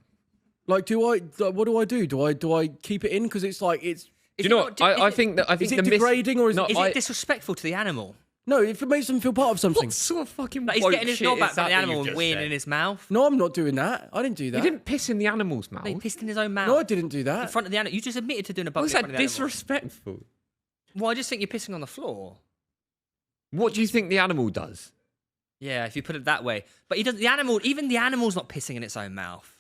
Like, what do I do? Do I keep it in? Because it's like, Do you know what? I think that is it degrading or is it... Is it disrespectful to the animal? No, if it makes them feel part of something. What sort of fucking Like he's woke getting his shit knob is back from that the that animal you've and just weeing said? in his mouth. No, I'm not doing that. I didn't do that. You didn't piss in the animal's mouth. He pissed in his own mouth. No, I didn't do In that. front of the animal. You just admitted to doing a bubbly What's in front that of the animal. disrespectful? Well, I just think you're pissing on the floor. What do you think the animal does? Yeah, if you put it that way. But he doesn't. The animal, even the animal's not pissing in its own mouth.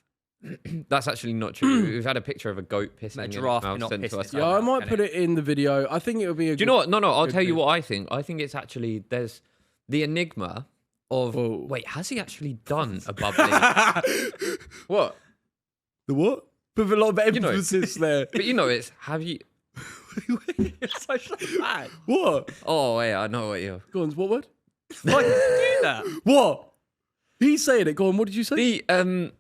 That's actually not true. We've had a picture of a goat pissing in giraffe its mouth not sent to pissing us. its Yeah, I mouth. might Can put it? it in the video. I think it would be a Do you know what? No, I'll good tell you bit. what I think. I think it's actually there's the enigma of Whoa. wait, has he actually done a bubbly? What? The what? With a lot of You know- emphasis there. But you know, it's have you? You're so bad. What? Oh wait, I know what you're. Go on, what word? Why did you do that? What? He's saying it. Go on, what did you say? The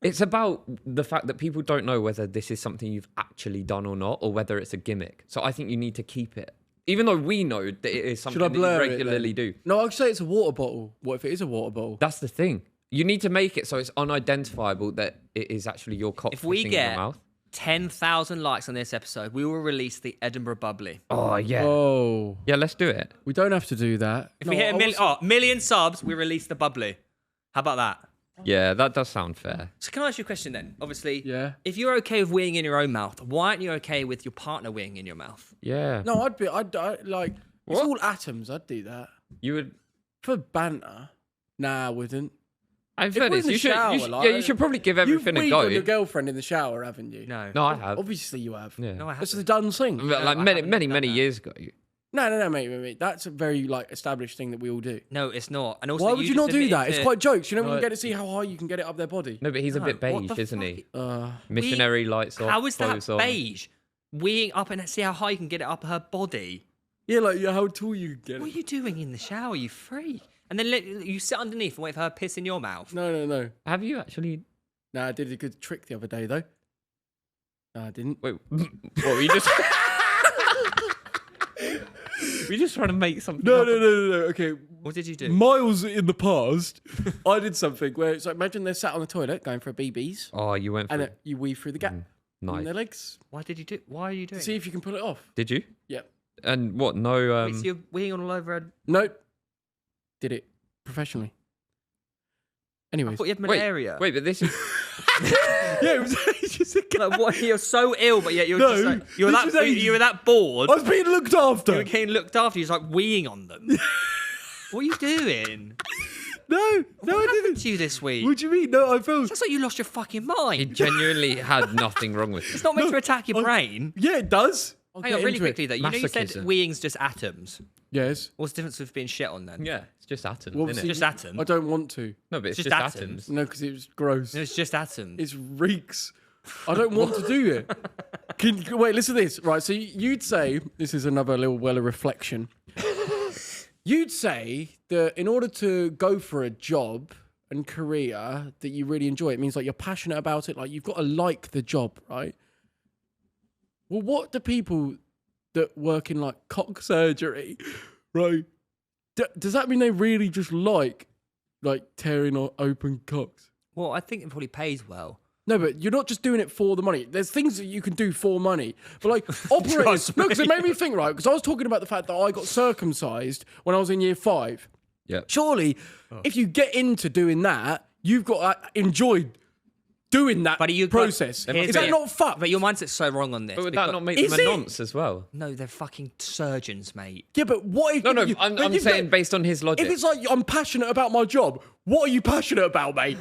it's about the fact that people don't know whether this is something you've actually done or not, or whether it's a gimmick. So I think you need to keep it, even though we know that it is something Should I that you blur it then? regularly do. No, I'd say it's a water bottle. What if it is a water bottle? That's the thing. You need to make it so it's unidentifiable that it is actually your cock If we pissing in get your mouth. 10,000 likes on this episode, we will release the Edinburgh Bubbly. Oh yeah, Oh, yeah. Let's do it. we don't have to do that. If we hit a million subs, we release the Bubbly. How about that? Yeah, that does sound fair. So can I ask you a question then? Obviously, Yeah. if you're okay with weeing in your own mouth, why aren't you okay with your partner weeing in your mouth? Yeah. No, I'd like. It's What? all atoms. I'd do that You would. for banter. Nah, I wouldn't. In we're in fairness, the you should. shower, You should probably give everything You've a weed go. on your girlfriend in the shower, haven't you? No. No, I have. Obviously you have. Yeah. No, I This is haven't. a done thing. Like I many, haven't many, done many that. years ago. No, mate. That's a very like established thing that we all do. No, it's not. And also, Why would you just not do admitted that? It's to- quite jokes. You know when No, you get to see how high you can get it up their body. No, but he's a No, bit what beige, the isn't fuck? he? Missionary lights off. How is that clothes on. beige? Weeing up and see how high you can get it up her body. Yeah, like how tall you can get What are it. you doing in the shower, you freak? And then you sit underneath and wait for her piss in your mouth. No. Have you actually? Nah, I did a good trick the other day though. No, I didn't. Wait, what were you just? Were you just trying to make something? No. up? Okay, What did you do? miles in the past, I did something where it's like imagine they're sat on the toilet going for a BBs, Oh, you went for and it. then you weave through the gap in Nice. their legs. Why did you do? Why are you doing? See if you can pull it off. Did you? Yep. And what? No. Wait, so you're weeing all over her. Nope. Did it professionally. I Anyways, thought you had malaria. Wait, but this is. yeah, it was just a Like, what? You're so ill, but yet you're No, just like you were this that was ages- you were that bored. I was being looked after. You were getting looked after. You're just like weeing on them. What are you doing? No, I What happened didn't. to you this week? What do you mean? No, I felt. That's like you lost your fucking He mind. genuinely had nothing wrong with It's it. not meant to attack your brain. Yeah, it does. I'll Hang get on, really into it. quickly though. You know you said Masochism. weeing's just atoms. Yes. What's the difference with being shit on then? Yeah, it's just atoms, Well, isn't obviously- it? Just atom. I don't want to. No, but it's just just atoms. atoms. No, because it was gross. No, it's just atoms. It reeks. I don't want to do it. Wait, listen to this. Right, so you'd say, this is another little well of reflection. You'd say that in order to go for a job and career that you really enjoy, it means like you're passionate about it, like you've got to like the job, right? Well, what do people that work in like cock surgery, right? Does that mean they really just like tearing open cocks? Well, I think it probably pays well. No, but you're not just doing it for the money. There's things that you can do for money. But like operators, no, because it made me think, right? Because I was talking about the fact that I got circumcised when I was in year 5. Yeah. Surely, if you get into doing that, you've got to enjoy doing that But you process. Here's Is that the- not fucked? But your mindset's so wrong on this. But would that because- not make Is them a it? nonce as well? No, they're fucking surgeons, mate. Yeah, but what if... No, but I'm you've saying got- based on his logic. If it's like, I'm passionate about my job, what are you passionate about, mate?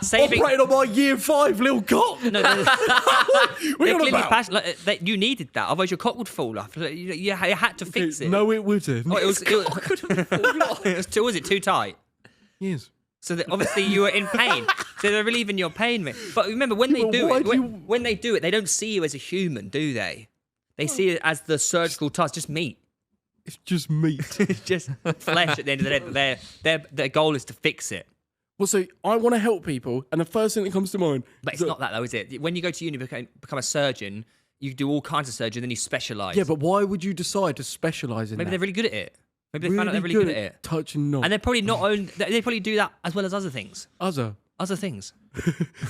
Saving. Operating on my year 5 little cock. No, they're, What are they're you on clearly about? passionate. Like, you needed that, otherwise your cock would fall off. Like, you had to fix it. No, it wouldn't. Oh, it was. It was it too tight? Yes. So that obviously you were in pain. So they're relieving your pain, mate. But remember, when they but do why it, do when, you- when they do it, they don't see you as a human, do they? They see it as the surgical task, just meat. It's just meat. It's just flesh at the end of the day. Their goal is to fix it. Well, so I want to help people, and the first thing that comes to mind... But is it's not that though, is it? When you go to uni, become a surgeon, you do all kinds of surgery, then you specialise. Yeah, but why would you decide to specialise in maybe that? they're really good at it. Maybe they found out they're really good at it. touching knobs. And they're probably not own. They probably do that as well as other things. Other. Other things.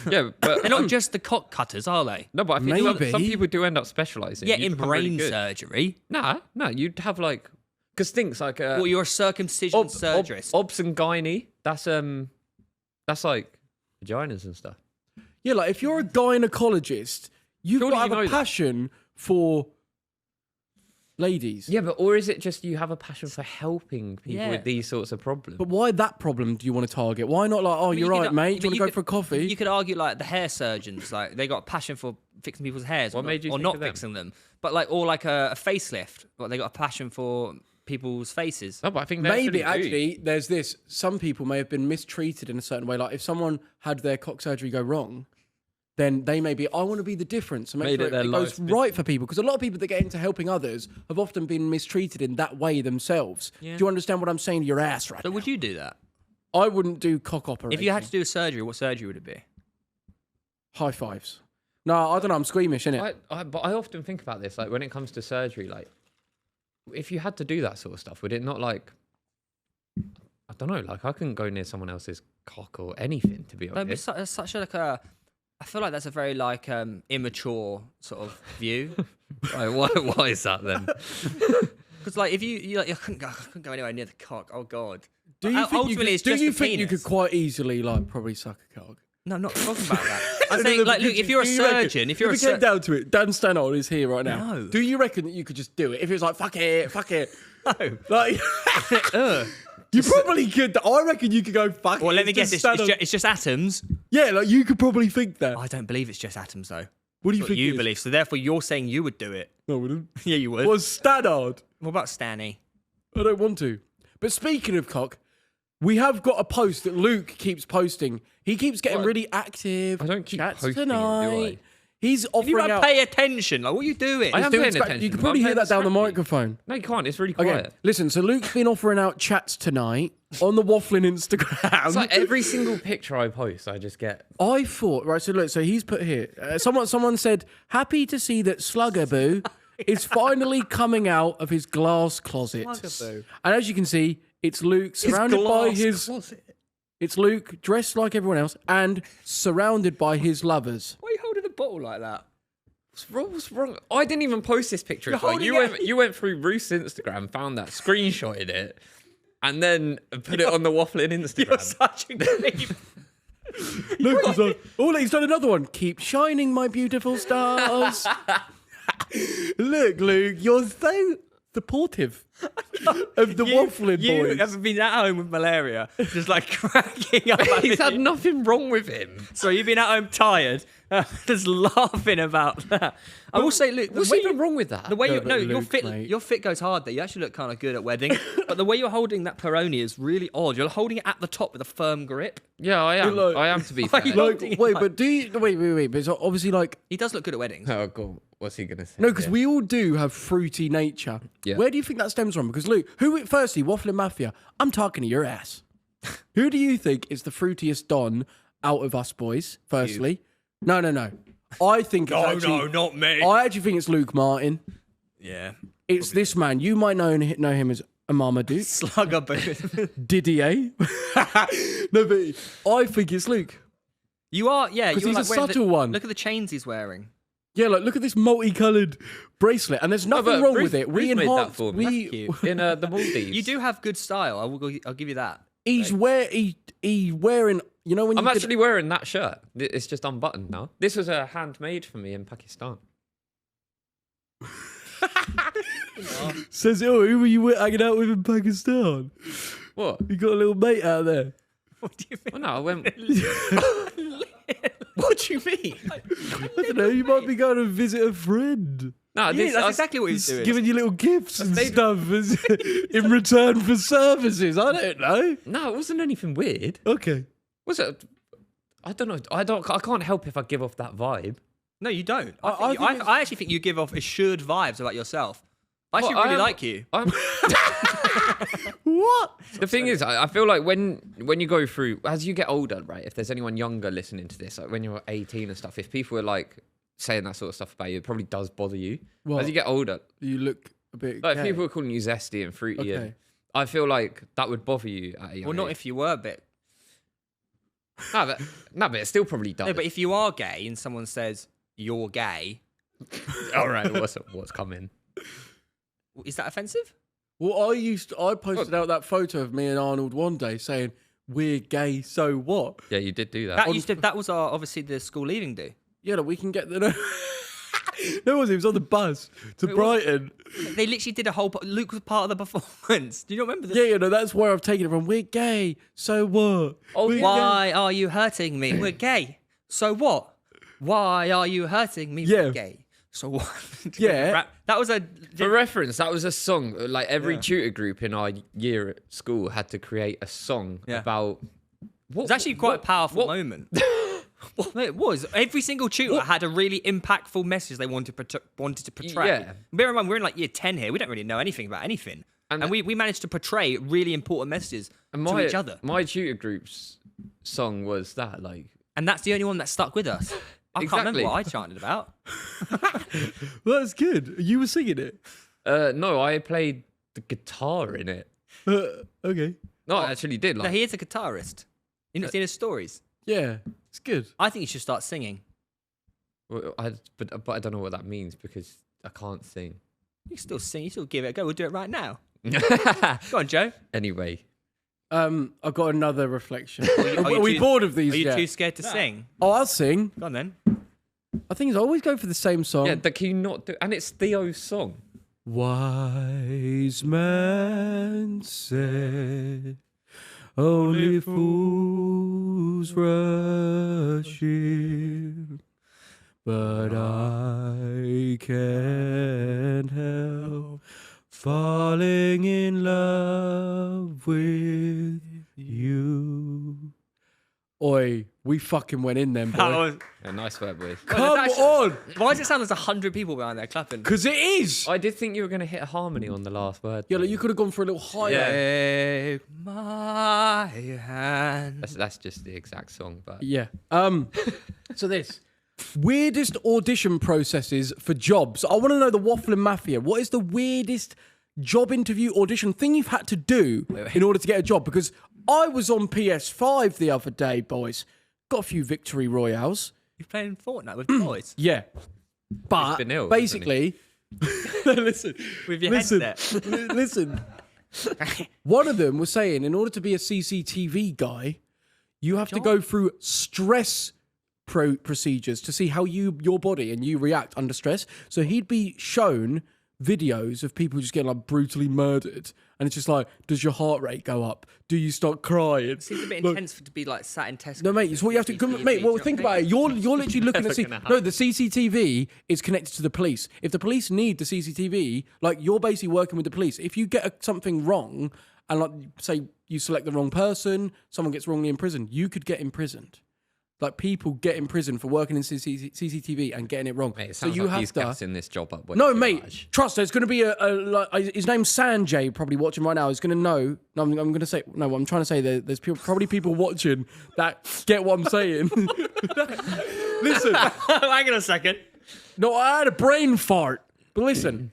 yeah, but They're not just the cock cutters, are they? no, but I think Maybe. some people do end up specialising. Yeah, You in become really brain good. surgery. Nah, you'd have like because things like Well, you're a circumcision surgerist. obs and gynae. That's like vaginas and stuff. Yeah, like if you're a gynecologist, you've Surely got to you have know a that. passion for ladies. Yeah, but or is it just you have a passion for helping people Yeah. with these sorts of problems? But why that problem do you want to target? Why not like, oh, But you're you right, could- mate. Do you but want to go for a coffee? You could argue like the hair surgeons, like they got a passion for fixing people's hairs, What or made you not, or think not of them? fixing them. But like, or like a facelift, but they got a passion for people's faces. No, but I think Maybe actually, there's this. Some people may have been mistreated in a certain way. Like if someone had their cock surgery go wrong, then they may be, I want to be the difference and make Made sure it their it goes life. right for people. Because a lot of people that get into helping others have often been mistreated in that way themselves. Yeah. Do you understand what I'm saying to your ass right So now? would you do that? I wouldn't do cock operation. If you had to do a surgery, what surgery would it be? High fives. No, I don't know. I'm squeamish, innit? But I often think about this, like when it comes to surgery, like if you had to do that sort of stuff, would it not like, I don't know, like I couldn't go near someone else's cock or anything, to be No, but honest. it's such like a. I feel like that's a very like immature sort of view. Right, why is that then? Because like if you like, I couldn't go anywhere near the cock. Oh god. Do you think Ultimately, you could, it's do just you the think you penis. could quite easily like probably suck a cock? No, I'm not talking about that. I'm saying like, look, if you're a surgeon, if you're a If it came surgeon, down to it, Dan Stannard is here right now. No. Do you reckon that you could just do it? If it was like, fuck it. no. Like, you probably could. I reckon you could go, fuck it. Well, let me guess. just It's stand on- just atoms. Yeah, like you could probably think that. I don't believe it's just atoms though. What do you What think? you it is? believe? So therefore, you're saying you would do it. No, I wouldn't. Yeah, you would. Was Stannard? What about Stanny? I don't want to. But speaking of cock, we have got a post that Luke keeps posting. He keeps getting What? really active. I don't keep Chats posting it, do tonight. I? He's If you offering don't out. pay attention, like what are you doing? I am Doing paying scra- attention. You can but probably I'm hear that down the scrappy. microphone. No, you can't. It's really Okay, quiet. listen. So Luke's been offering out chats tonight on the Wafflin Instagram. It's like every single picture I post, I just get. I thought, right, so look, so he's put here, someone said, happy to see that Slugaboo is finally coming out of his glass closet. Slugaboo. And as you can see, it's Luke surrounded by it's Luke dressed like everyone else and surrounded by his lovers. Why are you holding the bottle like that? What's wrong? I didn't even post this picture. It's like, holding you went through Ruth's Instagram, found that, screenshotted it, and then put it on the Wafflin Instagram. You're such a creep. Luke was like, oh, he's done another one. Keep shining, my beautiful stars. Look, Luke, you're so supportive of the Wafflin You boys. haven't been at home with malaria, just like cracking up. He's had nothing wrong with him. So you've been at home tired, just laughing about that. I will say, look, the What's way even you, wrong with that? the way No, you, but no, your Luke, fit, mate. your fit goes hard there. You actually look kind of good at weddings, but the way you're holding that Peroni is really odd. You're holding it at the top with a firm grip. Yeah, I am. Like- I am to be Why fair. you Like, holding it wait, like- but do you, wait, but it's obviously like, He does look good at weddings. Oh god, what's he gonna say? no, because Yeah. we all do have fruity nature. Yeah. Where do you think that stems from? Because Luke, firstly, Wafflin Mafia, I'm talking to your ass. Who do you think is the fruitiest Don out of us boys, firstly? No. I think it's actually, not me. I actually think it's Luke Martin. Yeah. It's this man. You might know him as Marmaduke, Slugger booth. Didier. No, but I think it's Luke. You are, yeah. 'Cause You're he's like a wearing the- subtle one. Look at the chains he's wearing. Yeah, like look at this multicolored bracelet, and there's nothing but wrong Ruth- with it. We Ruth made that enhanced. for me. That's cute. in the Maldives. You do have good style. I'll give you that. He's wearing. You know when I'm you actually wearing that shirt. It's just unbuttoned now. This was handmade for me in Pakistan. says, "Oh, who were you hanging out with in Pakistan? What? You got a little mate out there." What do you mean? Well, no, I went. What do you mean? I don't know. You might be going to visit a friend. No, Yeah, this, that's I- exactly what he's doing. Giving you little gifts and stayed- stuff in return for services. I don't know. No, it wasn't anything weird. Okay. Was it? I don't know. I can't help if I give off that vibe. No, you don't. I think it's- I actually think you give off assured vibes about yourself. I actually Well, I really am- like you. I'm, What? the thing is, I feel like when you go through, as you get older, right? If there's anyone younger listening to this, like when you're 18 and stuff, if people are like saying that sort of stuff about you, it probably does bother you. What? As you get older, You look a bit. like gay. people are calling you zesty and fruity, Okay. and I feel like that would bother you at a young Well, not age. if you were a bit. No, but it still probably does. No, but if you are gay and someone says you're gay, all right, what's coming? is that offensive? Well, I posted out that photo of me and Arnold one day saying we're gay. So what? Yeah, you did do that. That was obviously the school leaving do. Yeah, that we can get the. No, it was on the bus to Brighton. They literally did a whole. Luke was part of the performance. Do you not remember this? Yeah, that's where I've taken it from. We're gay, so what? Why are you hurting me? We're gay. So what? Why are you hurting me? Yeah. We're gay. So what? Yeah. That was a. For reference, that was a song. Like every tutor group in our year at school had to create a song about. What, It's actually quite a powerful moment. It was. Every single tutor had a really impactful message they wanted to portray. Yeah. Bear in mind, we're in like year 10 here. We don't really know anything about anything. And we managed to portray really important messages to each other. My tutor group's song was that, like. And that's the only one that stuck with us. I can't remember Exactly. what I chanted about. That's good. You were singing it. No, I played the guitar in it. Okay. No, I actually did. No, Like, he is a guitarist. You've not seen his stories. Yeah, it's good. I think you should start singing. but I don't know what that means because I can't sing. You can still sing. You still give it a go. We'll do it right now. Go on, Joe. Anyway, I've got another reflection. you Are we too- bored of these Are you yet? too scared to sing? Oh, I'll sing. Go on then. I think I always go for the same song. yeah, can you not do? And it's Theo's song. Wise man said, only fools rush in, but I can't help falling in love with you. Oi, we fucking went in then, boy. Yeah, nice work, boys. Come on! Why does it sound like 100 people behind there clapping? Because it is! I did think you were going to hit a harmony on the last word. Yeah, though. like you could have gone for a little higher. Take my hand. That's just the exact song, but Yeah. So this weirdest audition processes for jobs. I want to know the Wafflin Mafia. What is the weirdest job interview audition thing you've had to do in order to get a job? Because I was on PS5 the other day, boys. Got a few victory royales. You're playing Fortnite with the boys. Yeah. But been ill, basically, listen, With your listen, headset. listen. One of them was saying, in order to be a CCTV guy, you have to go through stress procedures to see how your body and you react under stress. So he'd be shown videos of people just getting like brutally murdered, and it's just like, does your heart rate go up? Do you start crying? Seems a bit Like, intense to be like sat in Tesco. no, mate, it's what you have to. Mate, well, think about it. You're literally looking at. No, the CCTV is connected to the police. If the police need the CCTV, like you're basically working with the police. If you get something wrong, and like say you select the wrong person, someone gets wrongly imprisoned, you could get imprisoned. Like people get in prison for working in CCTV and getting it wrong. mate, it So sounds you like have he's to. gassing this job up. way No, too mate. much. Trust. There's going to be his name's Sanjay. Probably watching right now. Is going to know. No, I'm going to say. No, what I'm trying to say. There's probably people watching that get what I'm saying. Listen. Hang on a second. No, I had a brain fart. But listen,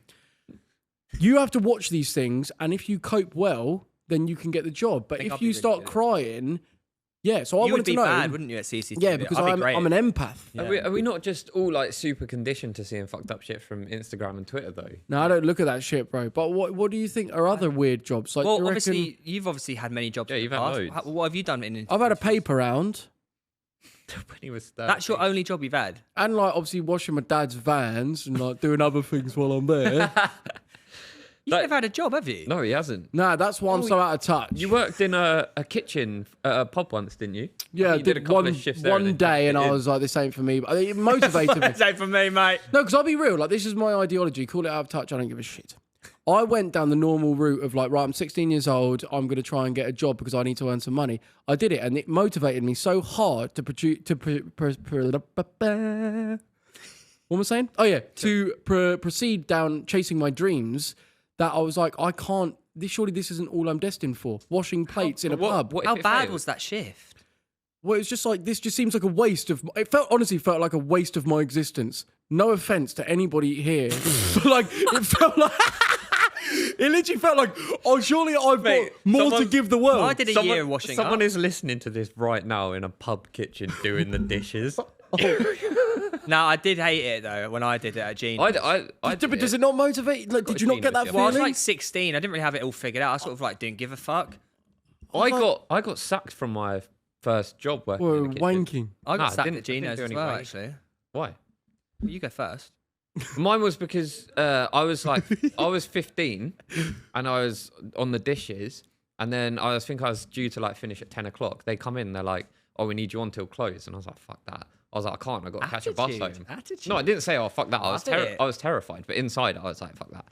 you have to watch these things, and if you cope well, then you can get the job. But think if I'll you be start really good. crying, yeah. So I You wanted would be to know. bad, wouldn't you, at CCTV? Yeah, because I'd be great. I'm an empath. Are we not just all like super conditioned to seeing fucked up shit from Instagram and Twitter though? No, I don't look at that shit, bro. But what do you think are other weird jobs? Like, do Well, you reckon- obviously, you've obviously had many jobs. Yeah, in you've the had past. loads. What have you done in? I've had a paper round, When he was 30. That's your only job you've had. and like obviously washing my dad's vans and like doing other things while I'm there. You've never had a job, have you? No, he hasn't. Nah, that's why I'm so out of touch. You worked in a kitchen at a pub once, didn't you? Yeah, I you did a did couple one of shifts there one then day, and tucked it I in. was like, "This ain't for me." But it motivated me. Same for me, mate. No, because I'll be real. Like, this is my ideology. Call it out of touch. I don't give a shit. I went down the normal route of like, right, I'm 16 years old. I'm going to try and get a job because I need to earn some money. I did it, and it motivated me so hard to produce. What am I saying? Oh yeah, to proceed down chasing my dreams. That I was like, I can't. Surely this isn't all I'm destined for. Washing plates in a pub. What if How it bad failed? was that shift? Well, it's just like this. Just seems like a waste of. It honestly felt like a waste of my existence. No offense to anybody here, but like it felt like. It literally felt like, oh, surely I've Mate, got more to someone- give the world. I did a year washing Someone up. is listening to this right now in a pub kitchen doing the dishes. No, I did hate it though when I did it at Gene. I But does it not motivate? Like, did you not get that Well, Well, I was feeling? like 16. I didn't really have it all figured out. I sort of like didn't give a fuck. I got sacked from my first job working Whoa, in the kitchen. wanking. I got Nah, sacked didn't- at Gino's didn't do as any well, wanking. actually. Why? Well, you go first. Mine was because I was 15 and I was on the dishes, and then I think I was due to like finish at 10 o'clock. They come in, they're like, "Oh, we need you on till close," and I was like, "Fuck that." I was like, "I can't. I got to catch a bus home." Attitude. No, I didn't say, "Oh, fuck that." Love it. I was terrified, but inside I was like, "Fuck that."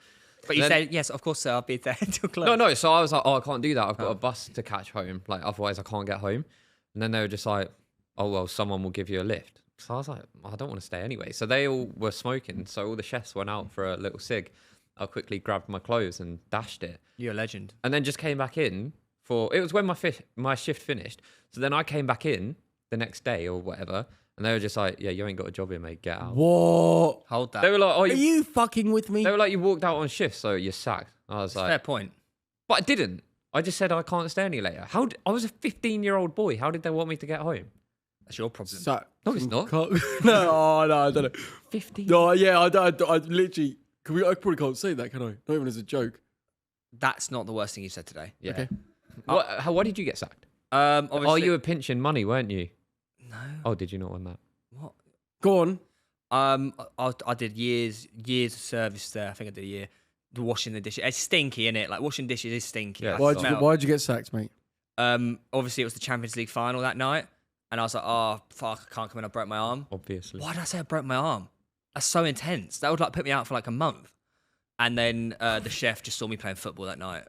But you Then- said, yes, of course, sir, I'll be there until close. No. So I was like, "Oh, I can't do that. I've got a bus to catch home. Like, otherwise I can't get home." And then they were just like, "Oh well, someone will give you a lift." So I was like, "I don't want to stay anyway." So they all were smoking. So all the chefs went out for a little cig. I quickly grabbed my clothes and dashed it, You're a legend. and then just came back in for. It was when my shift finished. So then I came back in the next day or whatever, and they were just like, "Yeah, you ain't got a job here, mate. Get out." What? Hold that. They were like, "Oh, Are you fucking with me? They were like, "You walked out on shift, so you're sacked." I was like, Fair point. "But I didn't. I just said I can't stay any later." I was a 15-year-old boy. How did they want me to get home? That's your problem. So, No, it's not. no, I don't know. 15. No, yeah, I literally. I probably can't say that, can I? Not even as a joke. That's not the worst thing you said today. Yeah. Okay. Why did you get sacked? Obviously, Oh, you were pinching money, weren't you? No. Oh, did you not want that? What? Go on. I did years of service there. I think I did a year. The washing the dishes. It's stinky, innit? Like washing dishes is stinky. Yeah. I Why'd smell. you get sacked, mate? Obviously it was the Champions League final that night, and I was like, oh fuck, I can't come in. I broke my arm. Obviously. Why did I say I broke my arm? That's so intense. That would like put me out for like a month. And then the chef just saw me playing football that night.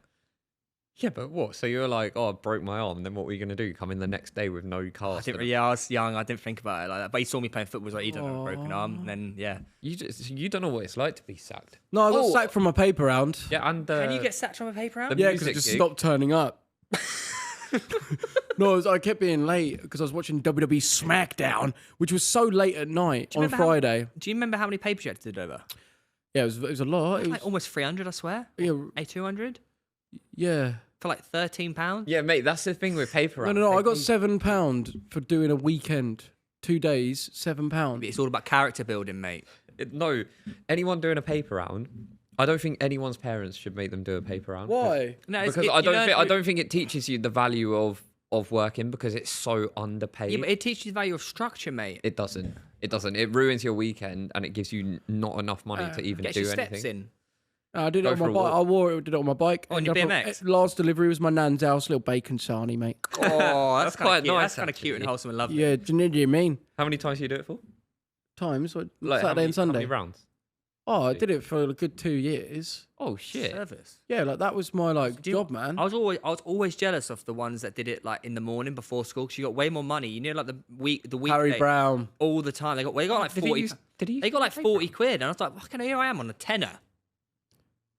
Yeah, but what? So you were like, "Oh, I broke my arm." Then what were you gonna do? Come in the next day with no I cast? didn't really. Yeah, I was young. I didn't think about it like that. But he saw me playing football. He was like, "You don't have a broken arm." And then yeah. You don't know what it's like to be sacked. No, I got Oh. sacked from my paper round. Yeah, and Can you get sacked from a paper round? the Yeah, because it music just gig. stopped turning up. No, I kept being late because I was watching WWE SmackDown, which was so late at night you on remember how- Friday. Do you remember how many papers you had to deliver? Yeah, it was a lot. It was, Like almost 300, I swear. yeah, 200 yeah. for like £13. Yeah, mate, that's the thing with paper No, round. no, no. I got They- £7 for doing a weekend, 2 days, £7. It's all about character building, mate. No, anyone doing a paper round, I don't think anyone's parents should make them do a paper round. Why? No, Because I don't think it teaches you the value of working because it's so underpaid. Yeah, but it teaches you the value of structure, mate. It doesn't. It doesn't. It ruins your weekend and it gives you not enough money to even Get do your anything. steps in. I did it Go on my for a bike. walk. I wore it. Did it on my bike. On your Ended up BMX? Last delivery was my nan's house, little bacon sarnie, mate. Oh, that's quite quite nice. nice, That's kind of cute and actually. wholesome and lovely. Yeah, do you know what you mean? How many times do you do it for? Times, what, Like, how Saturday many- and Sunday. How many rounds? Oh, I did it for a good 2 years. Oh shit! Service. Yeah, like that was my Do you- job, man. I was always jealous of the ones that did it like in the morning before school because you got way more money. You know, like the weekday Harry Brown. all the time. They got like Did he 40. use- did he They got like use 40 quid, and I was like, fucking here I am on a tenner.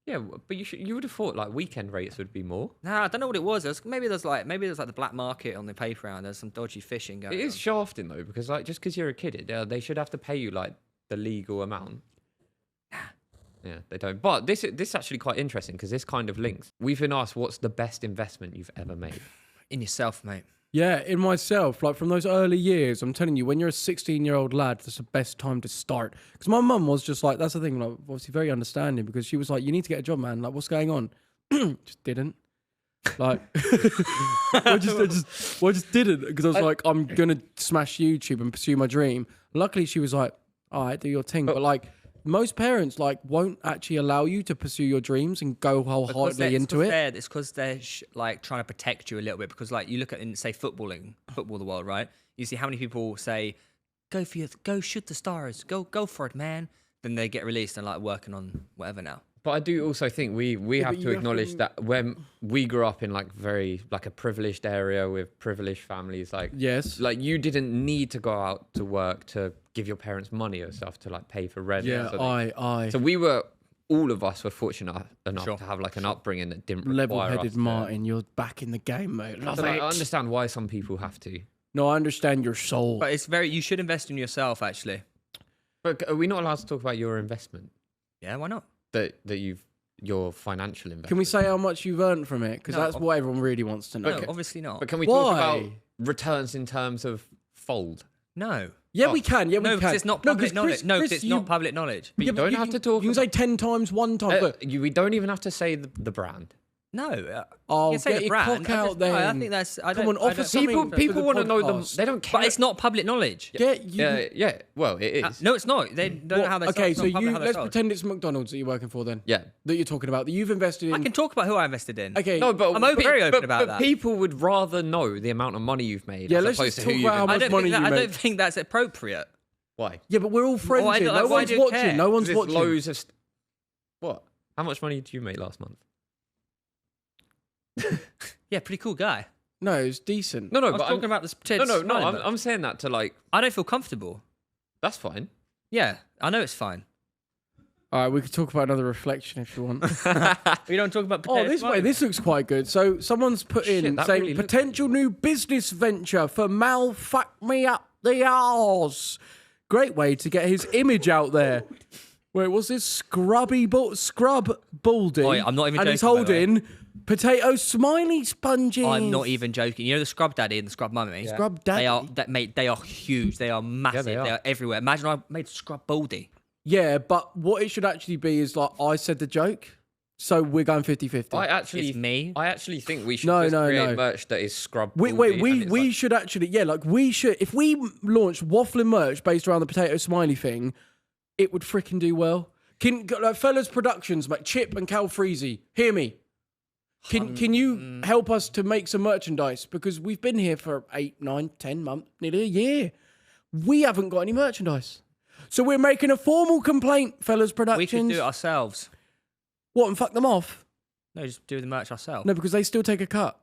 Yeah, but you would have thought like weekend rates would be more. Nah, I don't know what it was. Maybe there's like the black market on the paper round. There's some dodgy fishing going It is on. shafting though because like just because you're a kid, they should have to pay you like the legal amount. Yeah, they don't. But this is actually quite interesting because this kind of links. We've been asked what's the best investment you've ever made. In yourself, mate. Yeah, in myself, like from those early years, I'm telling you, when you're a 16-year-old lad, that's the best time to start. Because my mum was just like, that's the thing, like, obviously very understanding because she was like, you need to get a job, man. Like, what's going on? Just didn't. Like, I just didn't because I was like, I'm going to smash YouTube and pursue my dream. Luckily, she was like, all right, do your thing. But like, most parents like won't actually allow you to pursue your dreams and go wholeheartedly into it. It's because they're like trying to protect you a little bit. Because like you look at in say football the world, right? You see how many people say, go shoot the stars, go for it, man. Then they get released and like working on whatever now. But I do also think we have but to you have acknowledge to- that when we grew up in like very like a privileged area with privileged families, like Yes. like you didn't need to go out to work to give your parents money or stuff to like pay for rent. Yeah, so so we were all of us were fortunate enough Sure. to have like an upbringing that didn't require Level-headed us to- Martin, you're back in the game, mate. Love So, like, it. I understand why some people have to. No, I understand your soul. But you should invest in yourself actually. But are we not allowed to talk about your investment Yeah, why not? that your financial investment? Can we say how much you've earned from it? Because No. that's what everyone really wants to know. No, obviously not. But can we talk Why? about returns in terms of fold? No. Yeah, we can. Yeah, we No, can. because it's not No, public 'cause knowledge. Chris- No, Chris, because it's you- not public knowledge. But Yeah, you don't you have can- to talk. You can say 10 times one time. Look, we don't even have to say the brand. No. Oh, you can say get the your brand. cock out No, I then. think that's. I Come don't, on, offer I don't- something. People want to know them. They don't care. But it's not public knowledge. Yeah. Well, it is. No, it's not. They don't know how they. Okay, it's so not public how they're let's sold. pretend it's McDonald's that you're working for then. Yeah. That you're talking about. That you've invested in. I can talk about who I invested in. Okay. No, but I'm very open about but that. people would rather know the amount of money you've made. Yeah, as let's opposed just to who talk about you've how invested. much money you I make. don't think that's appropriate. Why? Yeah, but we're all friends Why here. do- No why one's do you watching. care? No one's There's watching. loads of. What? How much money did you make last month? Yeah, pretty cool guy. No, it's decent. No, I was but talking about the no. I'm saying that to like. I don't feel comfortable. That's fine. Yeah, I know it's fine. All right, we could talk about another reflection if you want. We don't talk about Oh, potato this way. smoke. This looks quite good. So someone's put Shit, in that saying really looks potential new business venture for Mal fuck me up the arse. Great way to get his image out there. Wait, what's this? Scrub baldy. Oi, I'm not even and he's joking, by the way. holding potato smiley sponges. I'm not even joking. You know the scrub daddy and the scrub mummy? Scrub daddy. They are huge. They are massive. they They are. are everywhere. Imagine I made scrub baldy. Yeah, but what it should actually be is like I said the joke, so we're going 50-50. I actually, It's me. I actually think we should No, just no, create no. merch that is scrub. Wait, we should actually, like we should, if we launch Wafflin merch based around the potato smiley thing, it would freaking do well. Like, fellas productions, like Chip and Cal Freezy, hear me. Can you help us to make some merchandise? Because we've been here for 8, 9, 10 months, nearly a year. We haven't got any merchandise. So we're making a formal complaint, fellas productions. We could do it ourselves. What, and fuck them off? No, just do the merch ourselves. No, because they still take a cut.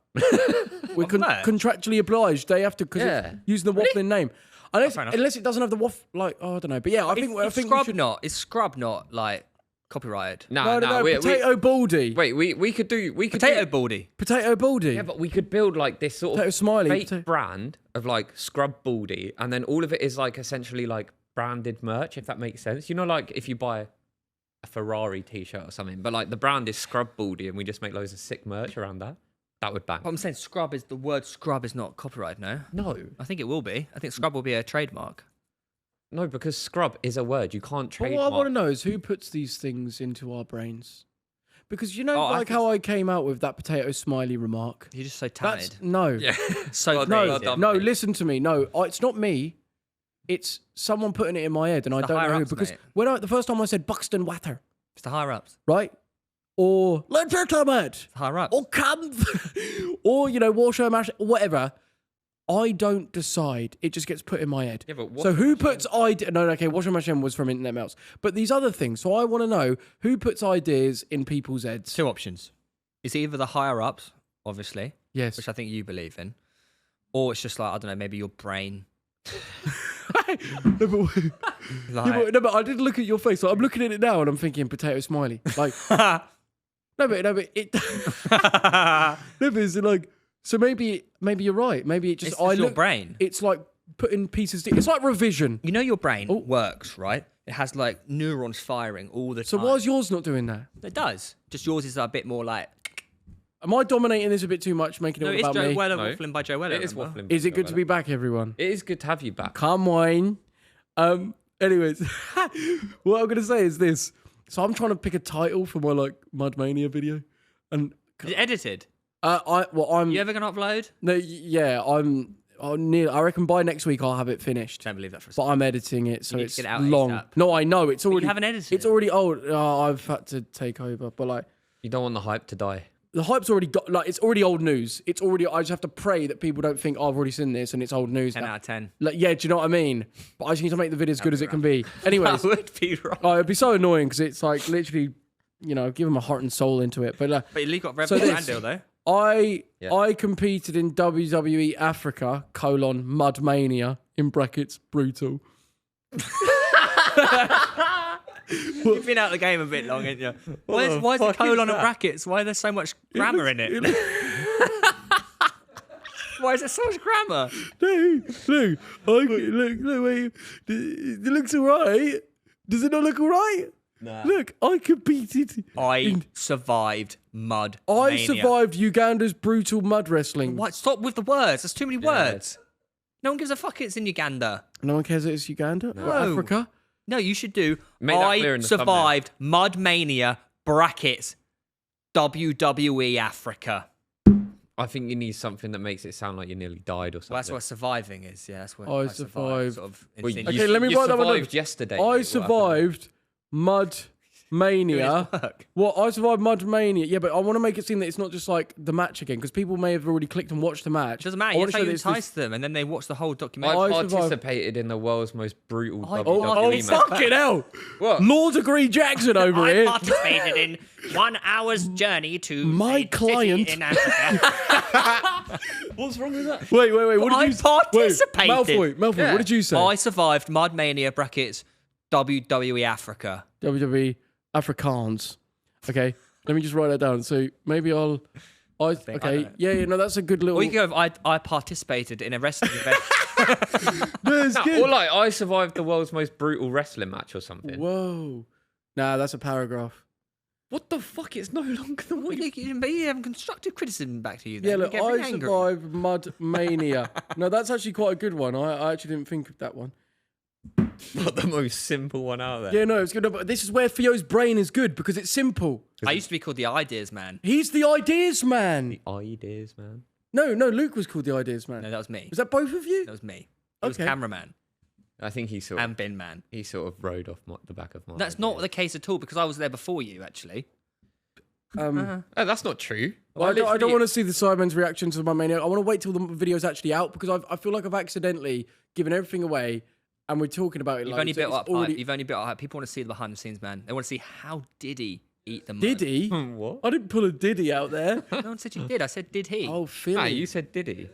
We're that? contractually obliged. They have to, because Yeah. it's using the Wafflin name. Unless, fair enough. unless it doesn't have the waffle, like, oh, I don't know. But yeah, I think we scrub should... not. Is scrub not like copyrighted? No, No, we, potato baldy. wait, we could do. We could Potato do, baldy. Potato baldy. Yeah, but we could build like this sort Potato of smiley. fake Potato- brand of like scrub baldy, and then all of it is like essentially like branded merch, if that makes sense. You know, like if you buy a Ferrari T-shirt or something, but like the brand is scrub baldy, and we just make loads of sick merch around that. That would bang. What I'm saying, the word scrub is not copyrighted, no? No, I think it will be. I think scrub will be a trademark. no, because scrub is a word you can't But trademark. what I want to know is who puts these things into our brains? Because you know, Oh, I like think- how I came out with that potato smiley remark. You're just so That's talented. no, Yeah. So Well no, Well done, no. mate. Listen to me. No, it's not me. It's someone putting it in my head, and I the don't know who. higher-ups, Because mate. when the first time I said Buxton Watter, It's the higher ups. right, or legitimate, The higher ups. or cunt, or washer mash, whatever. I don't decide. It just gets put in my head. Yeah, but so who puts idea? No, okay. Washer machine was from Internet Melts, but these other things. So I want to know who puts ideas in people's heads. Two options. It's either the higher ups, obviously, Yes. which I think you believe in, or it's just like, I don't know, maybe your brain. No, but, Like, no, but I did look at your face. So I'm looking at it now, and I'm thinking potato smiley. Like, no, but it. No, but it's like. So maybe you're right. Maybe it just it's just your look. brain. It's like putting pieces. It's like revision. You know your brain works, right? It has like neurons firing all the So time. why is yours not doing that? It does. Just yours is a bit more like... Am I dominating this a bit too much, making it No, all it's about Joe me? Weller, No. Wafflin by Joe Weller. It is remember? waffling. Is it good to be back, everyone? It is good to have you back. Come on. Anyways, what I'm gonna say is this. So I'm trying to pick a title for my like Mudmania video, and Is it edited? I'm You ever gonna upload? no, yeah, I reckon by next week I'll have it finished. Don't believe that for a But second. I'm editing it, so need to it's get it out long. ASAP. No, I know it's already. you haven't edited It's it. already old. I've had to take over, but like You don't want the hype to die. the hype's already got. Like it's already old news. It's already. I just have to pray that people don't think I've already seen this and it's old news. 10 now. out of 10. Like, yeah, do you know what I mean? But I just need to make the video as good as it can be. Anyways, That would be wrong. oh, it'd be so annoying because it's like literally, give my heart and soul into it. But But you got So revenue this- brand deal though. I competed in WWE Africa Mudmania in brackets brutal. You've been out of the game a bit long, haven't you? Why is the colon and brackets? Why is there so much grammar in it? Why is there so much grammar? No, look, wait. It looks alright. Does it not look alright? Nah. Look, I competed. I survived mud. I survived Uganda's brutal mud wrestling. What? Stop with the words. There's too many words. No one gives a fuck. It's in Uganda. No one cares that it's Uganda or Africa. No, you should do. Make that clear I in the survived Mud Mania brackets WWE Africa. I think you need something that makes it sound like you nearly died or something. Well, that's what surviving is. Yeah, that's what I I survived. Sort of Well, insinuate. Okay, let me you write that one down. survived yesterday. I mate. What happened? survived Mud Mania. Work. What? I survived Mud Mania. Yeah, but I want to make it seem that it's not just like the match again, because people may have already clicked and watched the match. It doesn't matter. I You wanna have show to that it's entice this- them, and then they watch the whole I documentary. I survived- participated in the world's most brutal I- WWE Oh, match. fucking hell! What? Law Degree Jackson over I here. participated in 1 hour's journey to My a city client- in Africa. What's wrong with that? Wait. What did I you participated. Wait, Malfoy, Yeah. what did you say? I survived Mud Mania brackets WWE Africa. WWE Afrikaans. Okay, let me just write that down. So maybe I'll. Okay, know. yeah, no, that's a good little. Or you can go, I participated in a wrestling event. That's good. Or like, I survived the world's most brutal wrestling match or something. Whoa. Nah, that's a paragraph. What the fuck? It's no longer than what you... You have constructive criticism back to you. Then. Yeah, You look, get really I angry. survived Mud Mania. No, that's actually quite a good one. I actually didn't think of that one. Not the most simple one out there. Yeah, no, it's good. But this is where Theo's brain is good because it's simple. I used to be called the Ideas Man. He's the ideas man. Ideas, man. No, Luke was called the ideas man. No, that was me. Was that both of you? That was me. It was Okay. cameraman I think he sort of, and bin man. he sort of rode off the back of my... That's not the case at all because I was there before you, actually. Oh, that's not true. Well, I don't want to see the Simon's reaction to my mania. I want to wait till the video's actually out because I feel like I've accidentally given everything away, and we're talking about it. You've like only it's built up already- hype. You've only built up hype. People want to see the behind the scenes, man. They want to see how did he eat the mud. Did he? What? I didn't pull a diddy out there. No one said you did. I said, did he? Oh, Philly. Nah, you said did he?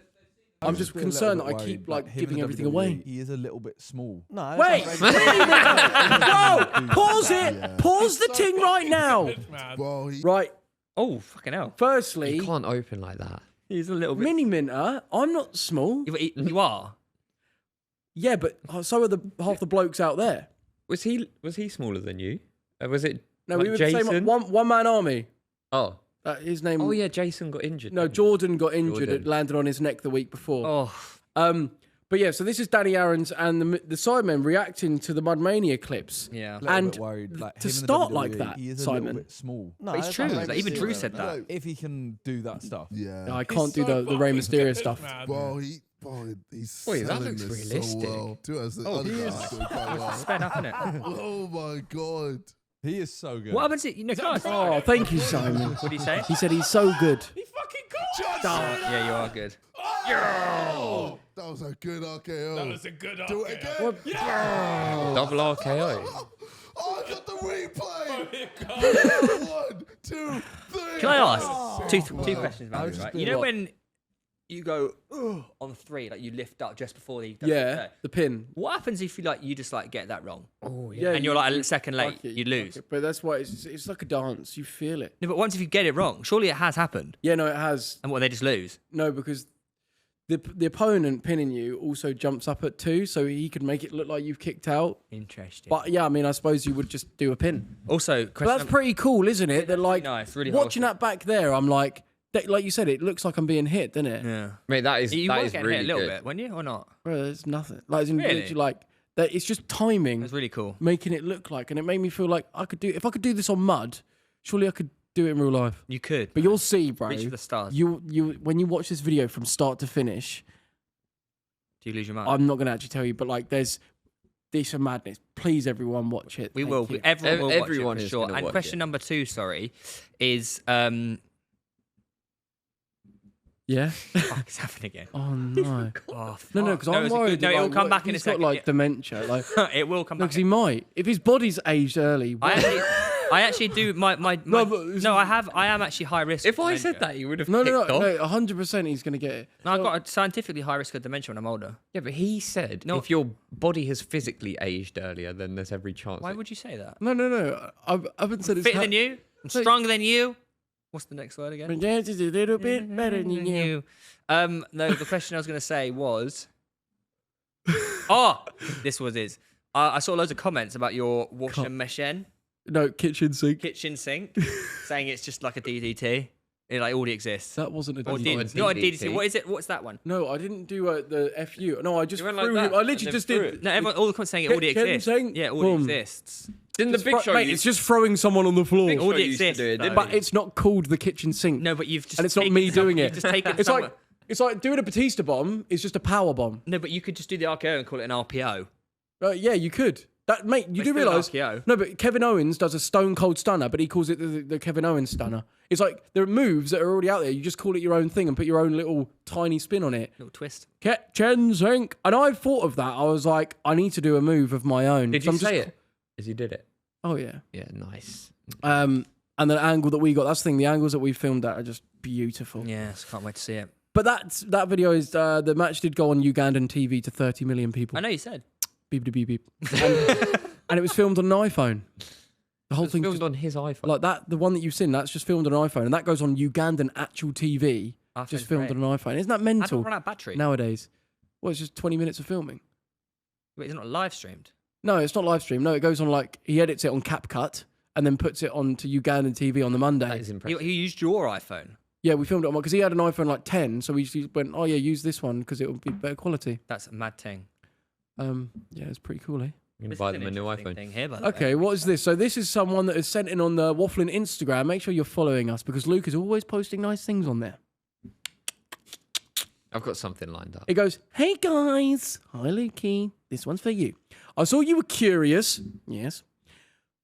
I'm just feel a little concerned bit that I worried, keep like him giving and everything WWE, away. He is a little bit small. No, Wait, wait a minute. Whoa, pause it. Pause the thing right now. Well, he, Right. Oh, fucking hell. Firstly, You can't open like that. He's a little bit. Mini Minter, I'm not small. You are. Yeah, but so are the half the blokes out there. Was he smaller than you? Was it No, like we were the Jason? same one man army. Oh. His name. Oh yeah, Jason got injured. No, didn't he? Jordan got injured. Jordan. It landed on his neck the week before. Oh, But yeah, so this is Danny Aaron's and the Sidemen reacting to the Mudmania clips. yeah. A little And bit worried. Like, to him and the start WWE, like that, he is a Simon. little bit small. No, But it's that's true. not Like, even Drew Mysterio, said that. no. If he can do that stuff. yeah. No, I can't do the Rey Mysterio stuff. Well, he's Wait, that selling looks this realistic. So well. To us, Oh, other he guys doing quite well. Sped up, innit? Oh my god. He is so good. What happens? You know, guys. Oh, thank you, Simon. What do you say? He said he's so good. Yeah, you are good. Oh, that was a good RKO. That was a good Do it again. Double RKO. Oh, I got the replay. 1, 2, 3. Can I ask two questions about this? just Right? be You know what? when you go "Ugh," on 3, like you lift up just before the Yeah, the pin. What happens if you just like get that wrong? Oh Yeah, And you're like a second late, fuck it, you lose. fuck it. But that's why it's like a dance. You feel it. No, but once if you get it wrong, surely it has happened. Yeah, no, it has. And what, they just lose? No, because the opponent pinning you also jumps up at 2, so he could make it look like you've kicked out. Interesting. But yeah, I mean, I suppose you would just do a pin. also, But that's pretty cool, isn't it? That like nice, really watching wholesome. that back there, I'm like you said, it looks like I'm being hit, doesn't it? Yeah. Mate, that is You that were is getting really hit a little good. bit, weren't you, or not? Bro, there's nothing. Like, it's Really? literally like that. It's just timing, That's really cool. making it look like, and it made me feel like I could do. If I could do this on mud, surely I could do it in real life. You could. But you'll see, bro. Reach for the stars. You when you watch this video from start to finish, Do you lose your mind? I'm not gonna actually tell you, but like there's this and madness. Please, everyone, watch it. We Thank will. you. Everyone will watch Everyone it for is sure. gonna And watch question it. number 2, sorry, is Yeah. fuck, it's happening again. Oh no. Oh, No, fuck. because I'm it's a worried. good- No, that, it'll like, come what- back in a he's second. got like dementia. Like, It will come back. because he might. If his body's aged early. I actually do my No, but it's- I am actually high risk. If of I said dementia. that, you would have No, kicked no, off. no. 100% he's gonna get it. No, I've got a scientifically high risk of dementia when I'm older. Yeah, but he said No. if your body has physically aged earlier, then there's every chance. Why it- would you say that? No. I haven't said it's Fitter than you, I'm stronger than you. What's the next word again? It's a little bit better than you. No, the question I was going to say was, this was it. I saw loads of comments about your washing machine, No, kitchen sink. kitchen sink, saying it's just like a DDT. It like already exists. That wasn't a Or DDT. did not a not a DDT. DDT. What is it? What's that one? No, I didn't do the FU. No, I just You went threw like him. that I and literally then just threw did. it. No, everyone, all the comments saying it already Kitchen exists. sink, Yeah, it already boom. exists. Didn't the Big Show Mate, it's just throwing someone on the floor. Big Show Already used to exists, do it, though. didn't But he? it's not called the kitchen sink. No, but you've just and it's not taken me doing you've it. just taken It's someone- like doing a Batista bomb is just a power bomb. No, but you could just do the RKO and call it an RPO. Yeah, you could. That mate, you It's do still an realise? RKO. No, but Kevin Owens does a Stone Cold Stunner, but he calls it the Kevin Owens Stunner. It's like there are moves that are already out there. You just call it your own thing and put your own little tiny spin on it. Little twist. Kitchen sink. And I thought of that. I was like, I need to do a move of my own. Did So you I'm say just- it? As you did it? Oh yeah. Yeah, nice. And the angle that we got. That's the thing. The angles that we filmed at are just beautiful. Yes, can't wait to see it. But that video is the match did go on Ugandan TV to 30 million people. I know you said. Beep beep beep beep. And it was filmed on an iPhone. The whole It's thing filmed just, on his iPhone. like that. The one that you've seen, that's just filmed on an iPhone, and that goes on Ugandan actual TV. iPhone's Just filmed great. on an iPhone. Isn't that How do mental you run out of battery? nowadays? Well, it's just 20 minutes of filming. Wait, it's not live streamed. No, it's not live stream. No, it goes on like he edits it on CapCut and then puts it onto Ugandan TV on the Monday. That is impressive. He used your iPhone. Yeah, we filmed it on because he had an iPhone like 10, so we just went, oh yeah, use this one because it will be better quality. That's a mad thing. Yeah, it's pretty cool, eh? I'm going This to buy is an them a new interesting iPhone. thing here, by the way. Okay, what is this? So this is someone that has sent in on the Wafflin Instagram. Make sure you're following us because Luke is always posting nice things on there. I've got something lined up. It goes, hey guys. Hi, Lukey. This one's for you. I saw you were curious, yes,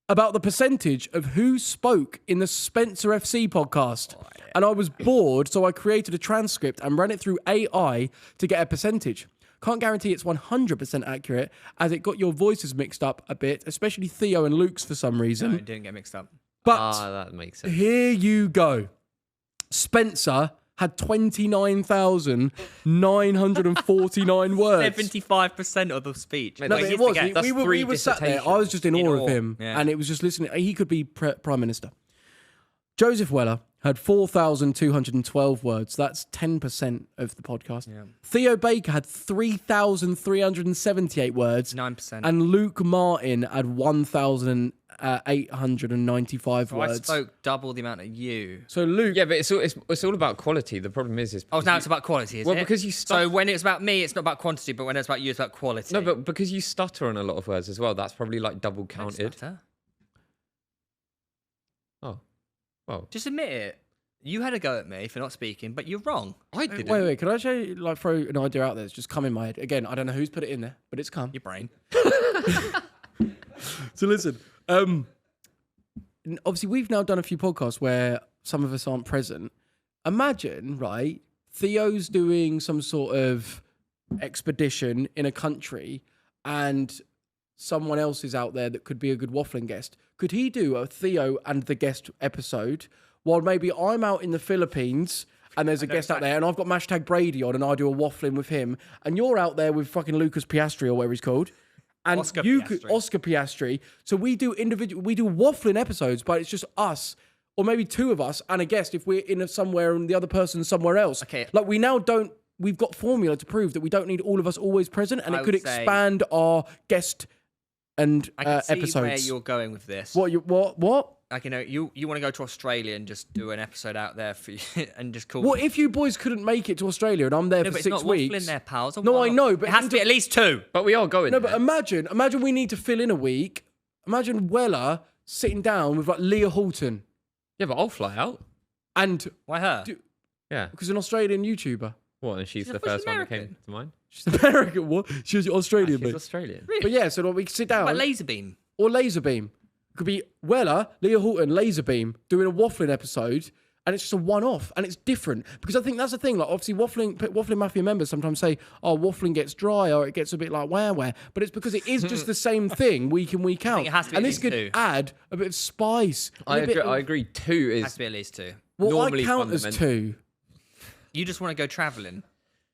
about the percentage of who spoke in the Spencer FC podcast. And I was bored, so I created a transcript and ran it through AI to get a percentage. Can't guarantee it's 100% accurate, as it got your voices mixed up a bit, especially Theo and Luke's for some reason. No, it didn't get mixed up. But that makes sense. here you go. Spencer had 29,949 words. 75% of the speech. Mate, No, Wait, but He it was. forgets. That's We three were sat there. I was just in In awe awe, of him. yeah. And it was just listening. He could be Prime Minister. Joseph Weller had 4,212 words. That's 10% of the podcast. Yeah. Theo Baker had 3,378 words. 9%. And Luke Martin had 1,895 So I words. spoke double the amount of you. So Luke... Yeah, but it's all about quality. The problem is Oh, now it's about quality, is Well, it? because you So when it's about me, it's not about quantity, but when it's about you, it's about quality. No, but because you stutter on a lot of words as well, that's probably like double Don't counted. stutter. Oh, well, Just admit it. You had a go at me for not speaking, but you're wrong. I didn't. Wait. Can I show you, like, throw an idea out there? It's just come in my head. Again, I don't know who's put it in there, but it's come. Your brain. So listen, obviously we've now done a few podcasts where some of us aren't present. Imagine, right, Theo's doing some sort of expedition in a country and someone else is out there that could be a good waffling guest. Could he do a Theo and the guest episode while maybe I'm out in the Philippines and there's a guest out there and I've got hashtag Brady on and I do a waffling with him and you're out there with fucking Lucas Piastri or whatever he's called. And Oscar you Piastri. could Oscar Piastri. So we do waffling episodes, but it's just us, or maybe two of us and a guest if we're in somewhere and the other person's somewhere else. Okay. Like we've got formula to prove that we don't need all of us always present, and I it could would say- expand our guest and I can see episodes. where you're going with this. What? Like, you know, you want to go to Australia and just do an episode out there for you and just call. What if you boys couldn't make it to Australia and I'm there No, for but it's 6 not weeks? waffling there, pals. No, I know, but it has to be at least 2. But we are going. No, but there. imagine we need to fill in a week. Imagine Weller sitting down with like Leah Houghton Yeah, but I'll fly out. and Why her? Yeah. because an Australian YouTuber. What? And she's She's the American. first one that came to mind. She's American. What? She was Australian, She's mate. Australian. But yeah, so we can sit down. What about Laserbeam? Or Laserbeam. It could be Weller, Leah Houghton, Laserbeam doing a waffling episode, and it's just a one-off, and it's different. Because I think that's the thing. Like, obviously, waffling mafia members sometimes say, "Oh, waffling gets dry, or it gets a bit like wah," but it's because it is just the same thing week in, week out. it has to be and at this least could 2. add a bit of spice. I and a bit agree. of- I agree. 2 It has is to be at least 2. Well, normally I count as fundamental. 2. You just want to go travelling,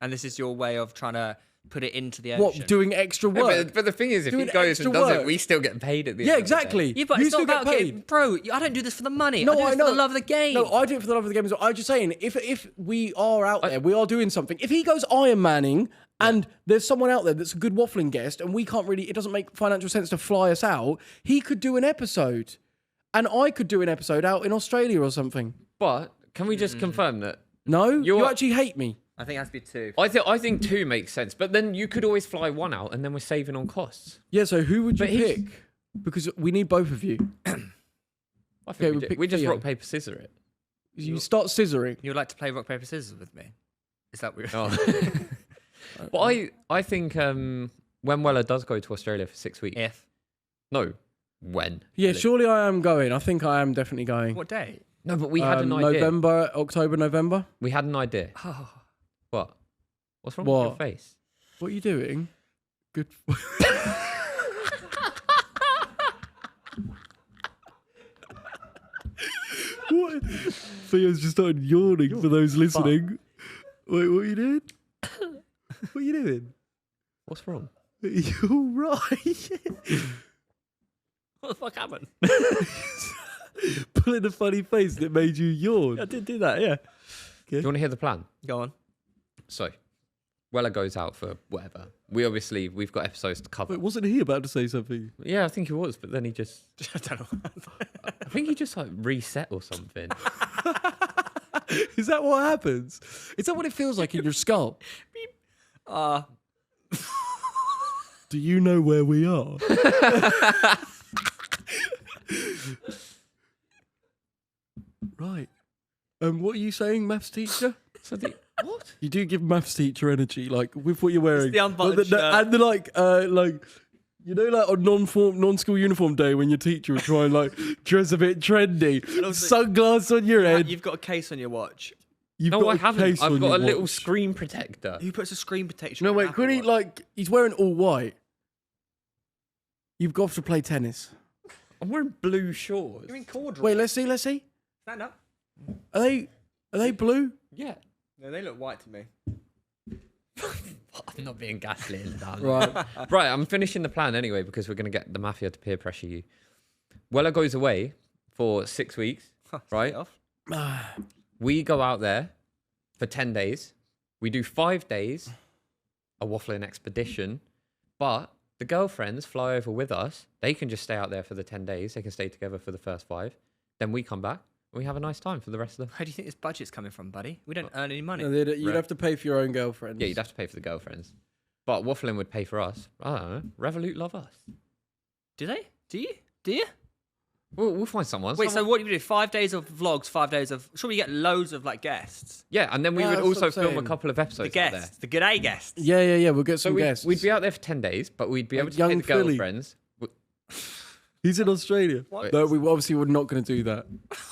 and this is your way of trying to put it into the What, ocean. doing extra No, work? but the thing is, if Doing he goes extra and does work. it, we still get paid at the Yeah, end of the day. exactly. Yeah, but you it's still not get about paid. bro. I don't do this for the money. No, I do I this know. for the love of the game. No, I do it for the love of the game. So I'm just saying, if we are out there, we are doing something. If he goes Iron Manning and there's someone out there that's a good waffling guest, and we can't really, it doesn't make financial sense to fly us out. He could do an episode, and I could do an episode out in Australia or something. But can we just confirm that? No, you You're- actually hate me. I think it has to be 2. I think 2 makes sense. But then you could always fly 1 out, and then we're saving on costs. Yeah. So who would you But he's- pick? Because we need both of you. I Okay, think we we, pick we just Theo. rock, paper, scissor it. You start scissoring. You would like to play rock paper scissors with me? Is that weird? Oh. But I think when Weller does go to Australia for 6 weeks. If No, when? Yeah, Really. surely I am going. I think I am definitely going. what day? No, but we had an idea. November, October, November. We had an idea. Oh, What? What's wrong with your What? face? What are you doing? Good. What? Theo's just started yawning for those listening. Wait, what are you doing? What are you doing? What's wrong? You're right. what the fuck happened? Pulling a funny face that made you yawn. I did do that. Yeah. Do you want to hear the plan? Go on. So, Weller goes out for whatever. We've got episodes to cover. Wait, wasn't he about to say something? Yeah, I think he was, but then he just, I don't know. I think he just like reset or something. Is that what happens? Is that what it feels like in your skull? Do you know where we are? Right. What are you saying, maths teacher? So what? You do give maths teacher energy, like with what you're wearing. the unbuttoned shirt. And the like you know, like on non-school uniform day when your teacher would try and like dress a bit trendy, also- sunglasses on your head. You've got a case on your watch. You've No, got I a haven't. case I've on got your a little watch. screen protector. Who puts a screen protection? No, on wait, an could he Apple Watch? like? He's wearing all white. You've got to play tennis. I'm wearing blue shorts. You're in corduroy. Wait, let's see. Stand up. Are they blue? Yeah. No, they look white to me. I'm not being gaslit. Right. Right, I'm finishing the plan anyway because we're going to get the mafia to peer pressure you. Weller goes away for 6 weeks, right? We go out there for 10 days. We do 5 days, a waffling expedition, but the girlfriends fly over with us. They can just stay out there for the 10 days. They can stay together for the first 5. Then we come back and we have a nice time for the rest of the... Where do you think this budget's coming from, buddy? We don't earn any money. No, you'd Right. have to pay for your own girlfriend. Yeah, you'd have to pay for the girlfriends. But Wafflin would pay for us. I don't know. Revolut love us. Do they? Do you? Do you? We'll find someone. Wait, so what do you do? 5 days of vlogs, 5 days of... Sure, we get loads of, like, guests. Yeah, and then we Yeah, would that's what also I'm film a saying. couple of The episodes out there. guests. The g'day guests. Yeah. We'll get So some we'd, guests. we'd be out there for 10 days, but we'd be able Like to pay young the Philly. girlfriends. He's in Australia. What? No, we obviously were not going to do that.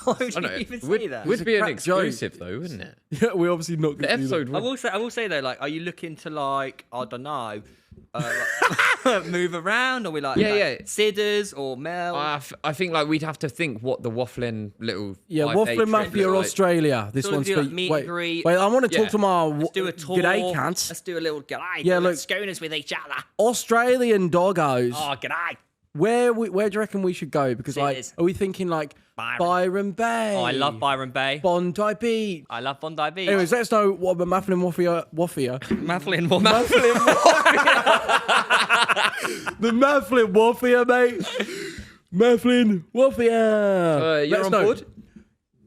Why would I you know, even say would, that? would be an crap joke. exclusive though, wouldn't it? Yeah, we're obviously not The going to do episode that. would... I will say though, like, are you looking to like, I don't know, like, move around, or we like, Yeah, like yeah. Sidders or Mel? I think like we'd have to think what the Wafflin little... Yeah, 5-day Wafflin trip Mafia is like. Australia. This So we one's do, for like, meet and greet. Wait, I want to Yeah. talk to my Let's do a tour. g'day cunts. Let's do a little g'day. Yeah, Let's look- schooners with each other. Australian doggos. Oh, g'day. Where do you reckon we should go? Because like, Cities. are we thinking like Byron Bay? Oh, I love Byron Bay. Bondi Beach. I love Bondi Beach. Anyways, let us know what about Mafflin Waffia. Mafflin. The Mafflin Waffia, mate. Mafflin Waffia. You're Let us on know. board?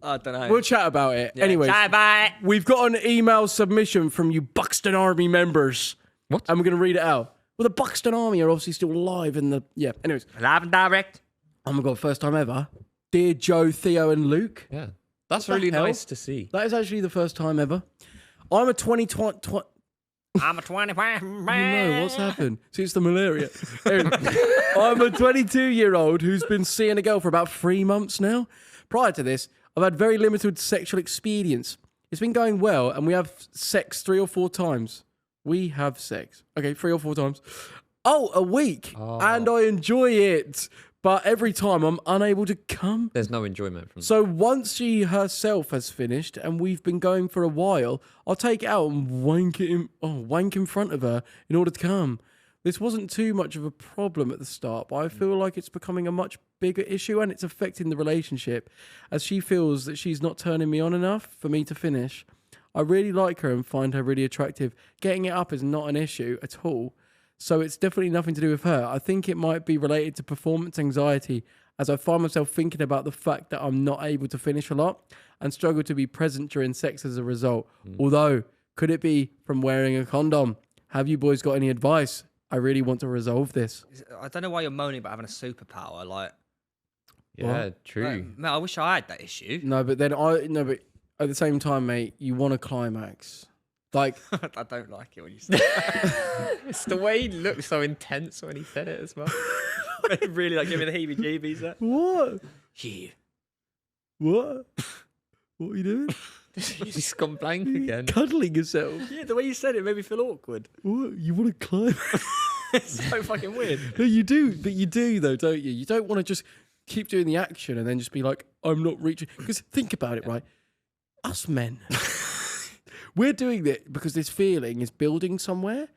I don't know. We'll chat about it. Anyways, Bye. we've got an email submission from you Buxton Army members. What? And we're going to read it out. Well, the Buxton Army are obviously still alive in the... Yeah, anyways. Live and direct. Oh my God, first time ever. Dear Joe, Theo and Luke. Yeah. That's What the really hell? nice to see. That is actually the first time ever. I'm a 2020... I'm a 25. No, what's happened? See, it's the malaria. Anyway, I'm a 22-year-old who's been seeing a girl for about 3 months now. Prior to this, I've had very limited sexual experience. It's been going well, and we have sex 3 or 4 times. We have sex. Okay, 3 or 4 times. Oh, a week. Oh. And I enjoy it. But every time I'm unable to come. There's no enjoyment from So once she herself has finished and we've been going for a while, I'll take it out and wank in front of her in order to come. This wasn't too much of a problem at the start, but I feel like it's becoming a much bigger issue and it's affecting the relationship as she feels that she's not turning me on enough for me to finish. I really like her and find her really attractive. Getting it up is not an issue at all. So it's definitely nothing to do with her. I think it might be related to performance anxiety as I find myself thinking about the fact that I'm not able to finish a lot and struggle to be present during sex as a result. Although, could it be from wearing a condom? Have you boys got any advice? I really want to resolve this. I don't know why you're moaning about having a superpower. Like, Yeah, true. man, I wish I had that issue. No, but then but at the same time, mate, you want a climax. Like, I don't like it when you say that. It's the way he looked so intense when he said it as well. Really, like, give me the heebie-jeebies. There. what? Yeah. What? What are you doing? He's gone blank again. Cuddling yourself. Yeah, the way you said it made me feel awkward. What? You want to climax? It's so fucking weird. No, you do, but you do though, don't you? You don't want to just keep doing the action and then just be like, I'm not reaching. Because think about it, right? Us men, we're doing it because this feeling is building somewhere.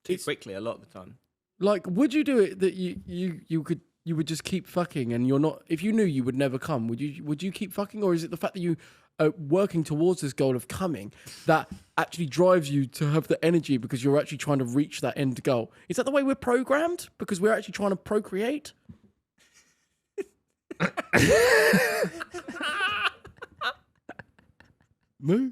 Too quickly a lot of the time. Like, would you do it that you would just keep fucking and you're not? If you knew you would never come, would you keep fucking, or is it the fact that you are working towards this goal of coming that actually drives you to have the energy because you're actually trying to reach that end goal? Is that the way we're programmed? Because we're actually trying to procreate. No?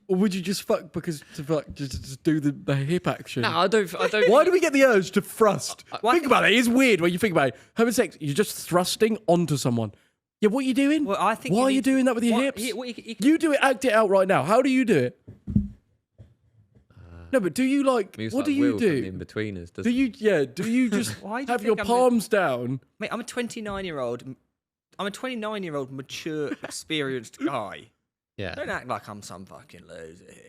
Or would you just fuck because to fuck just do the hip action? No, I don't. Why do we get the urge to thrust? Think about it. It's weird when you think about it. Having sex, you're just thrusting onto someone. Yeah, what are you doing? Well, I think Why you are you need- doing that with your what- hips? you- You do it. Act it out right now. How do you do it? No, but do you like? He was What like do you Will from do? In between us. Do you? Yeah. Do you just Why do you have your think I'm palms down? Mate, I'm a 29-year-old. I'm a 29-year-old mature, experienced guy. Yeah. Don't act like I'm some fucking loser here.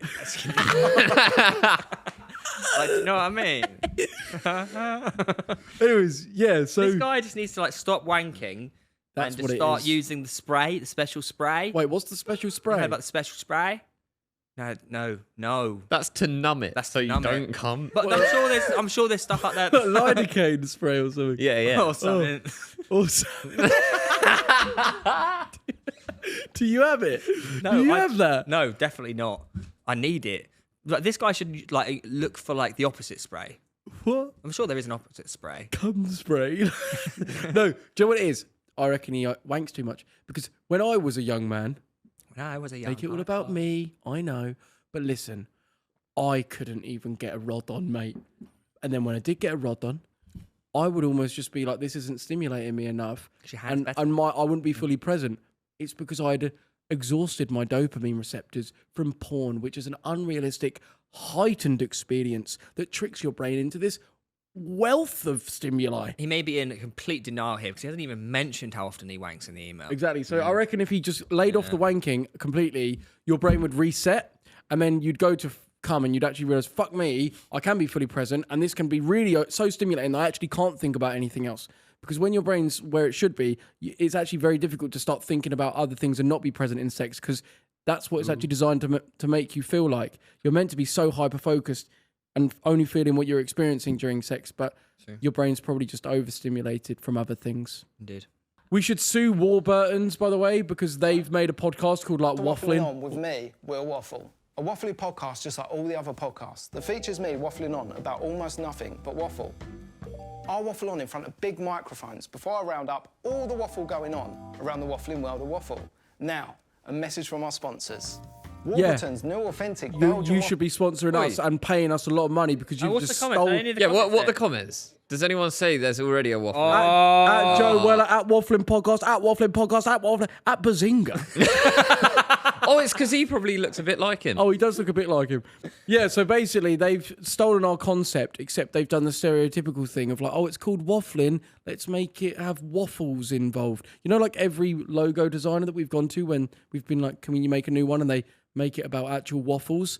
Like, you know what I mean? Anyways, yeah. So This guy just needs to like stop wanking That's and what just it start is. using the spray, the special spray. wait, what's the special You spray? heard about the special spray? No. That's to numb it. That's so to you numb it. don't come. But I'm sure there's stuff out there. Lidocaine spray or something. yeah, yeah. or something. Also, do you have it? No, do you I- have that? No, definitely not. I need it. Like, this guy should like look for like the opposite spray. What? I'm sure there is an opposite spray. Cum spray? No. Do you know what it is? I reckon he wanks too much because when I was a young man, No, I was a young. make it all about me. I know, but listen, I couldn't even get a rod on, mate. And then when I did get a rod on, I would almost just be like, "This isn't stimulating me enough," 'Cause your hand's better. and I wouldn't be fully present. It's because I'd exhausted my dopamine receptors from porn, which is an unrealistic, heightened experience that tricks your brain into this wealth of stimuli. He may be in complete denial here because he hasn't even mentioned how often he wanks in the email. Exactly. So I reckon if he just laid off the wanking completely, your brain would reset, and then you'd go to come and you'd actually realize, fuck me, I can be fully present, and this can be really so stimulating that I actually can't think about anything else. Because when your brain's where it should be, it's actually very difficult to start thinking about other things and not be present in sex, because that's what it's actually designed to make you feel like. You're meant to be so hyper-focused and only feeling what you're experiencing during sex, but your brain's probably just overstimulated from other things. Indeed. We should sue Warburtons, by the way, because they've made a podcast called like Waffling Wafflin. On with me, Will Waffle. A waffly podcast just like all the other podcasts that features me waffling on about almost nothing but waffle. I'll waffle on in front of big microphones before I round up all the waffle going on around the waffling world of waffle. Now, a message from our sponsors. Warburton's new authentic Belgian You should be sponsoring us and paying us a lot of money because you what's just the comment? stole... Any of the Yeah, comments what there? the comments? Does anyone say there's already a waffle? At Joe Weller, at Wafflin Podcast, at Wafflin Podcast, at Wafflin, at Bazinga. Oh, it's because he probably looks a bit like him. Oh, he does look a bit like him. Yeah, so basically they've stolen our concept, except they've done the stereotypical thing of like, oh, it's called waffling, let's make it have waffles involved. You know, like every logo designer that we've gone to when we've been like, can you make a new one? And they make it about actual waffles.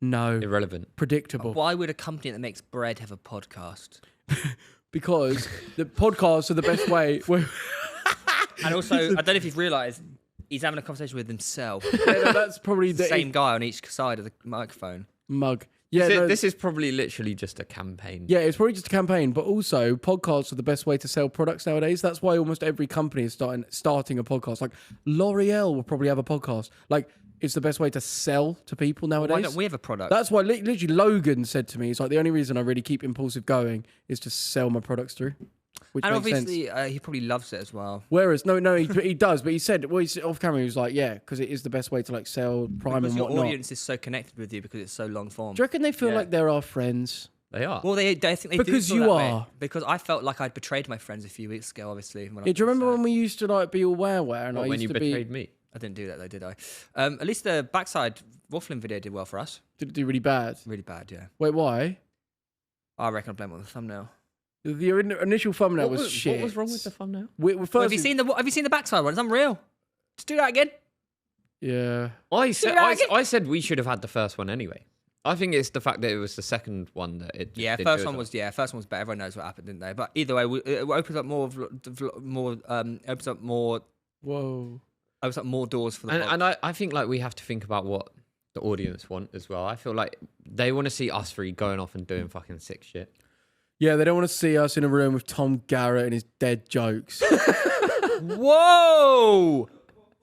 No. Irrelevant. Predictable. Why would a company that makes bread have a podcast? Because the podcasts are the best way. And also, I don't know if you've realised, he's having a conversation with himself. That's probably the Same guy on each side of the microphone. mug. Yeah, This is probably literally just a campaign. Yeah, it's probably just a campaign, but also podcasts are the best way to sell products nowadays. That's why almost every company is starting a podcast. Like L'Oreal will probably have a podcast. Like it's the best way to sell to people nowadays. Why don't we have a product? That's why literally Logan said to me, it's like the only reason I really keep Impulsive going is to sell my products through. Which and makes obviously, sense. he probably loves it as well. Whereas, he does, but he said, well, he's off camera, he was like, yeah, because it is the best way to like sell Prime Because and your whatnot. audience is so connected with you because it's so long form. Do you reckon they feel Yeah. like they're our friends? They are. Well, I think they Because do feel you that way. are. Because I felt like I'd betrayed my friends a few weeks ago, obviously. When I Yeah, do you remember was, when we used to like be all where and I What, when used you to betrayed be me? I didn't do that though, did I? At least the backside Wafflin video did well for us. did it do really bad? Really bad, yeah. Wait, why? I reckon I blame it on the thumbnail. The initial thumbnail What was shit. What was wrong with the thumbnail? First, Well, have you seen the backside one? It's unreal. Just do that again. Yeah. I said that again. I said we should have had the first one anyway. I think it's the fact that it was the second one that it. Yeah, did first good one on. was first one was better. Everyone knows what happened, didn't they? But either way, it opens up more opens up more doors for the pod. And I think like we have to think about what the audience want as well. I feel like they want to see us three going off and doing fucking sick shit. Yeah, they don't want to see us in a room with Tom Garratt and his dead jokes. Whoa!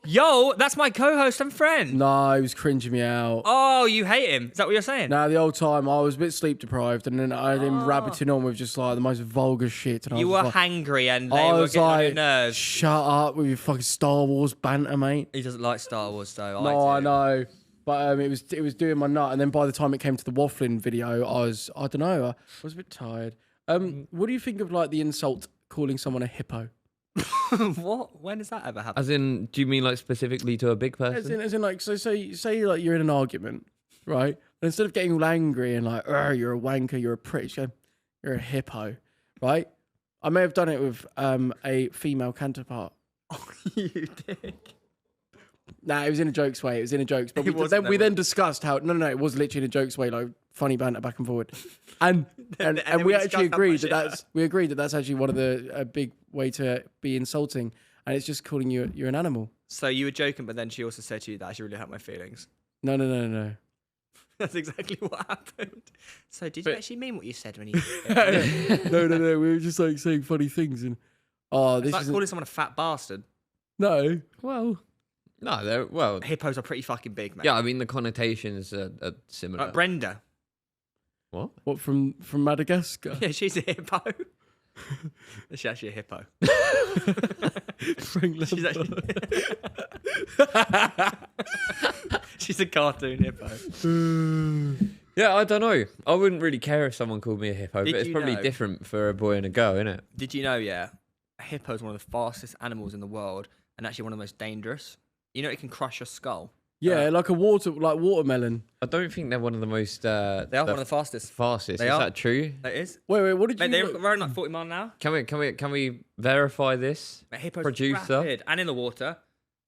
Yo, that's my co-host and friend. No, he was cringing me out. Oh, you hate him? Is that what you're saying? Now, the old time, I was a bit sleep deprived, and then I had him rabbiting on with just like the most vulgar shit. And You I were was like, hangry and they I were was getting on your like, nerves. shut up with your fucking Star Wars banter, mate. He doesn't like Star Wars, though. No, I do. know. But it was doing my nut, and then by the time it came to the Wafflin video, I don't know, I was a bit tired. What do you think of like the insult calling someone a hippo? What? When does that ever happen? As in, do you mean like specifically to a big person? As in like, so say like you're in an argument, right? And instead of getting all angry and like, you're a wanker, you're a prick, you're a hippo, right? I may have done it with a female counterpart. You dick. Nah, it was in a jokes way. It was in a jokes. But we then discussed how no, it was literally in a jokes way, like funny banter back and forward. And then and we we actually discussed how agreed much that it agreed that that's actually one of the a big way to be insulting, and it's just calling you're an animal. So you were joking, but then she also said to you that actually really hurt my feelings. No. That's exactly what happened. So did you actually mean what you said when you? no. We were just like saying funny things, and It's this like is calling someone a fat bastard. no. Well, no, they're well. Hippos are pretty fucking big, man. Yeah, I mean the connotations are similar. Like Brenda. What from Madagascar? Yeah, she's a hippo. She's actually a hippo. Frank She's Lampard. She's a cartoon hippo. Yeah, I don't know. I wouldn't really care if someone called me a hippo, Did but it's you probably know- different for a boy and a girl, isn't it? Did you know, yeah, a hippo is one of the fastest animals in the world and actually one of the most dangerous. You know it can crush your skull. Yeah, like watermelon. I don't think they're one of the most. They are one of the fastest. fastest. They Is are. that true? That is. Wait, what did Mate, you? they're running like 40 miles an hour. Can we verify this? Mate, hippos Producer. rapid and in the water.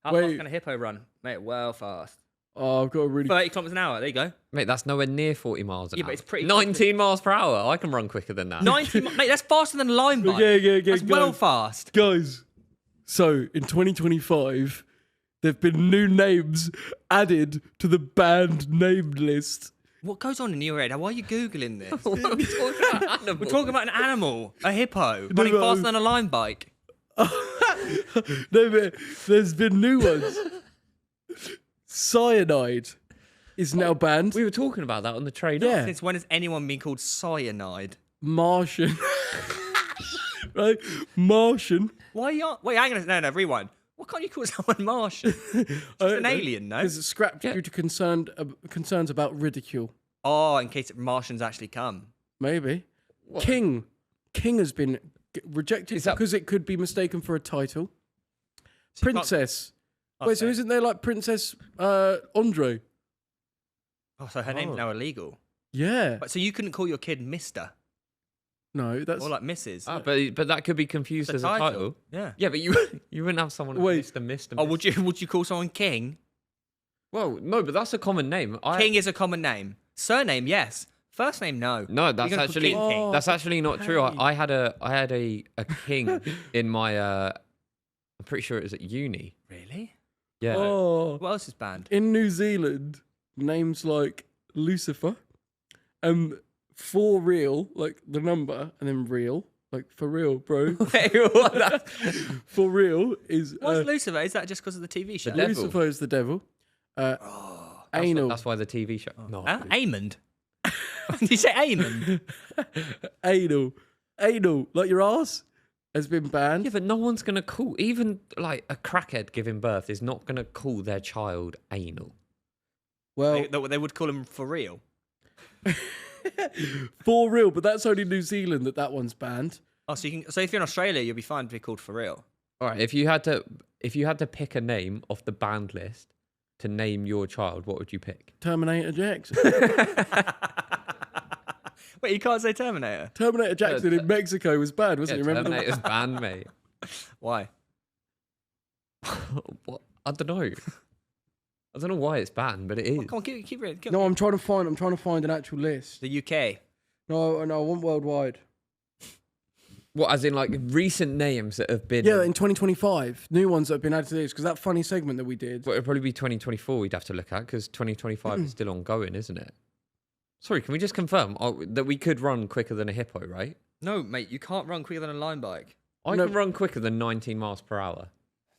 How Wait. fast can a hippo run? Mate, well fast. Oh, I've got a really. 30 kilometers an hour. There you go. Mate, that's nowhere near 40 miles an Yeah, hour. but it's pretty 19 miles per hour. I can run quicker than that. 90. Mate, that's faster than a line bike. Yeah, That's well fast. Guys, so in 2025, there've been new names added to the banned name list. What goes on in your head? Why are you googling this? What are we talking about? Animals? We're talking about an animal, a hippo, running but- faster than a line bike. No, but there's been new ones. Cyanide is now banned. We were talking about that on the train. Yeah. Since when has anyone been called cyanide? Martian. Right? Martian. Why are you? Wait, hang on. No, rewind. Why can't you call someone Martian? Just an alien, no? Because it's scrapped due to concerns about ridicule. Oh, in case Martians actually come. Maybe. King. King has been rejected Is that- because it could be mistaken for a title. So you can't- Princess. Wait, so isn't there like Princess Andre? Oh, so her name's now illegal. Yeah. But so you couldn't call your kid Mister No, that's or like Mrs. Ah, but that could be confused It's as a a title. Yeah. Yeah, but you wouldn't have someone Wait. Mr. Oh, would you call someone King? Well, no, but that's a common name. King is a common name. Surname, yes. First name, no. No, You're that's gonna call actually King King. that's actually not true. I had a king in my I'm pretty sure it was at uni. Really? Yeah. Oh. What else is banned? In New Zealand, names like Lucifer, for real, like the number, and then real, like for real, bro. For real is What's Lucifer? Is that just because of the TV show? devil. Lucifer is the devil. Anal. That's why the TV show. No. Huh? Amond? Did you say Amond? Anal, like your ass, has been banned. Yeah, but no one's gonna call even like a crackhead giving birth is not gonna call their child anal. Well, They would call him for real. For real, but that's only New Zealand that one's banned. Oh, so you can. So if you're in Australia, you'll be fine to be called For Real. All right, if you had to pick a name off the banned list to name your child, what would you pick? Terminator Jackson. Wait, you can't say Terminator. Terminator Jackson in Mexico was banned, wasn't Yeah, it? Remember Terminator's banned, mate. Why? What? I don't know. I don't know why it's banned, but it is. Come on, keep reading. No, I'm trying to find an actual list. The UK. No, I want worldwide. What, as in like recent names that have been? Yeah, in 2025, new ones that have been added to this because that funny segment that we did. Well, it'd probably be 2024 we'd have to look at because 2025 is still ongoing, isn't it? Sorry, can we just confirm that we could run quicker than a hippo, right? No, mate, you can't run quicker than a line bike. I can run quicker than 19 miles per hour.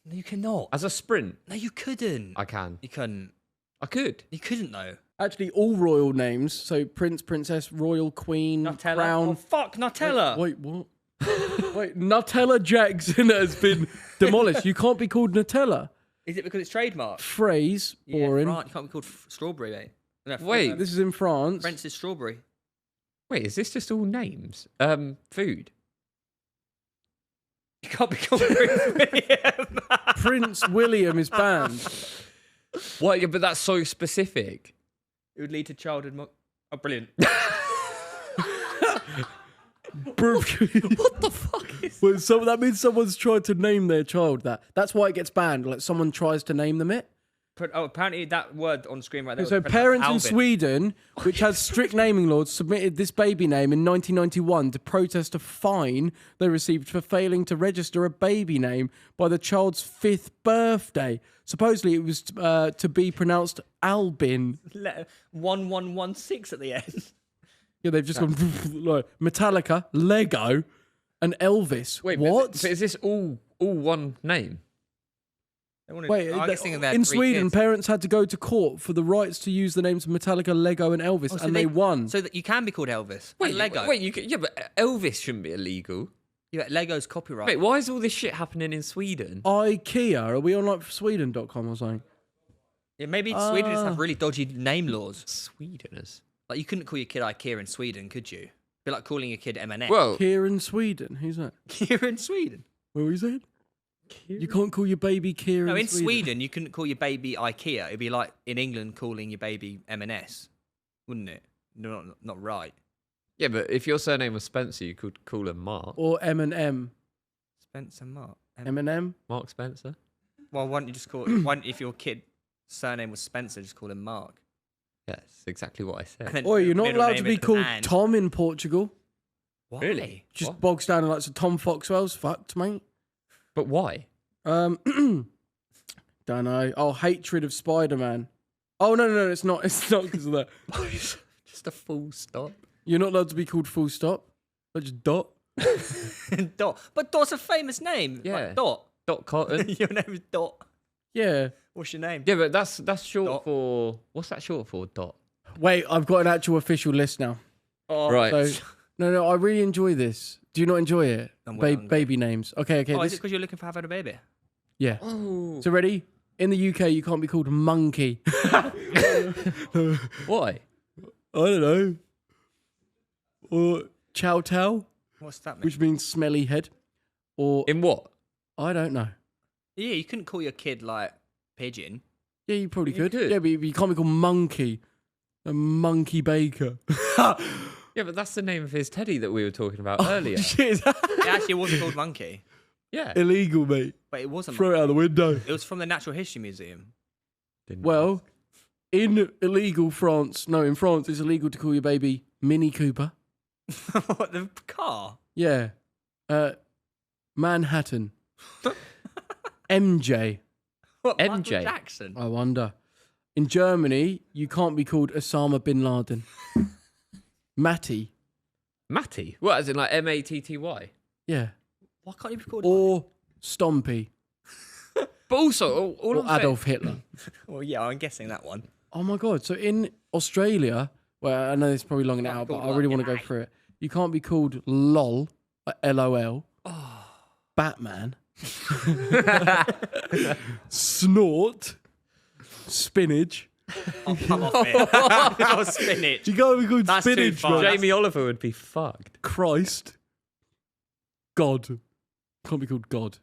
No, you cannot. As a sprint, No, you couldn't. I can. You couldn't. I could. You couldn't though. Actually, all royal names. So Prince, Princess, Royal, Queen, Nutella. Crown. Oh fuck, Nutella. Wait, what? Wait, Nutella Jackson has been demolished. You can't be called Nutella. Is it because it's trademarked? Phrase, boring. Yeah, you can't be called strawberry, mate. No, Wait. This is in France. French is strawberry. Wait, is this just all names? Food. You can't be called Prince William. Prince William is banned. What? Yeah, but that's so specific. It would lead to childhood. Oh, brilliant. What the fuck is Wait, so that means someone's tried to name their child that. That's why it gets banned. Like someone tries to name them it. Oh, apparently that word on screen right there. So was pronounced parents in Alvin. Sweden, which has strict naming laws, submitted this baby name in 1991 to protest a fine they received for failing to register a baby name by the child's 5th birthday. Supposedly it was to be pronounced Albin. Letter 1116 at the end. Yeah, they've just gone like Metallica, Lego, and Elvis. Wait, what? So is this all one name? Wait, I'm guessing they had in 3 Sweden, kids. parents had to go to court for the rights to use the names of Metallica, Lego, and Elvis, Oh, so and they won. So that you can be called Elvis. Wait, And Lego. Wait, yeah, but Elvis shouldn't be illegal. Yeah, Lego's copyright. Wait, why is all this shit happening in Sweden? IKEA, are we on like Sweden.com or something? Yeah, maybe Sweden just have really dodgy name laws. Swedens. Like you couldn't call your kid IKEA in Sweden, could you? Be like calling your kid M&S. Well, Kia in Sweden, who's that? Kia in Sweden. Where was it? You can't call your baby Kia No, in in Sweden. Sweden you couldn't call your baby IKEA. It'd be like in England calling your baby M&S, wouldn't it? No, not right. yeah, but if your surname was Spencer, you could call him Mark. Or M&M. Spencer Mark. M&M? Mark Spencer. Well, why don't you just call? Why don't, if your kid surname was Spencer, just call him Mark. Yes, exactly what I And said. then Oh, you're not middle allowed name to be is called Anne. Tom in Portugal. Why? Really? Just What? bogs down and like so Tom Foxwell's fucked, mate. But why? Don't know. Oh, hatred of Spider-Man. Oh, no, it's not. It's not because of that. Just a full stop. You're not allowed to be called full stop. But just dot. Dot. But Dot's a famous name. Yeah. Like Dot. Dot Cotton. Your name is Dot. Yeah. What's your name? Yeah, but that's short Dot. for... What's that short for? Dot. Wait, I've got an actual official list now. Oh, Right. So, no, I really enjoy this. Do you not enjoy it? I'm well hungry. Baby names. Okay. Oh, is This, it because you're looking for having a baby? yeah. Oh. So ready? In the UK, you can't be called monkey. Why? I don't know. Or chow chow, What's that mean? which means smelly head. Or In what? I don't know. Yeah, you couldn't call your kid like Pigeon. Yeah, you probably You could. could. Yeah, but you can't be called monkey. A monkey baker. Yeah, but that's the name of his teddy that we were talking about earlier. Shit. It actually wasn't called Monkey, Yeah. Illegal, mate. but it wasn't. Throw it out the window. It was from the Natural History Museum. Well, in illegal France, no, in France, it's illegal to call your baby Mini Cooper. What, the car? Yeah. Manhattan. MJ. What, MJ? Michael Jackson? I wonder. In Germany, you can't be called Osama bin Laden. Matty. Matty? What, as in like Matty? Yeah. Why can't you be called? Or Stompy. But also, all Or I'm saying- Adolf Hitler. Well, yeah, I'm guessing that one. Oh my God. So in Australia, well, I know it's probably long now, Can't be but called I really like want to go your through it. You can't be called LOL, like LOL, Oh. Batman, Snort, Spinach, Oh, come off it. Or spinach. You gotta be called That's too spinach, far. bro. Jamie Oliver would be fucked. Christ. God. Can't be called God.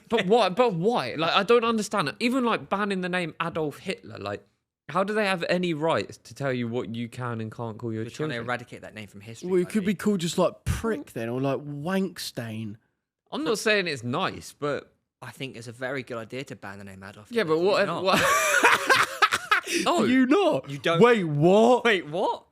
But what? But why? Like, I don't understand it. Even like banning the name Adolf Hitler. Like, how do they have any rights to tell you what you can and can't call your We're trying to children? eradicate that name from history. Well, it could be buddy. called just like prick then, or like wank stain. I'm not saying it's nice, but I think it's a very good idea to ban the name Adolf. yeah, Hitler. but what? Not. Oh, You not? You don't- Wait, what? Wait, what?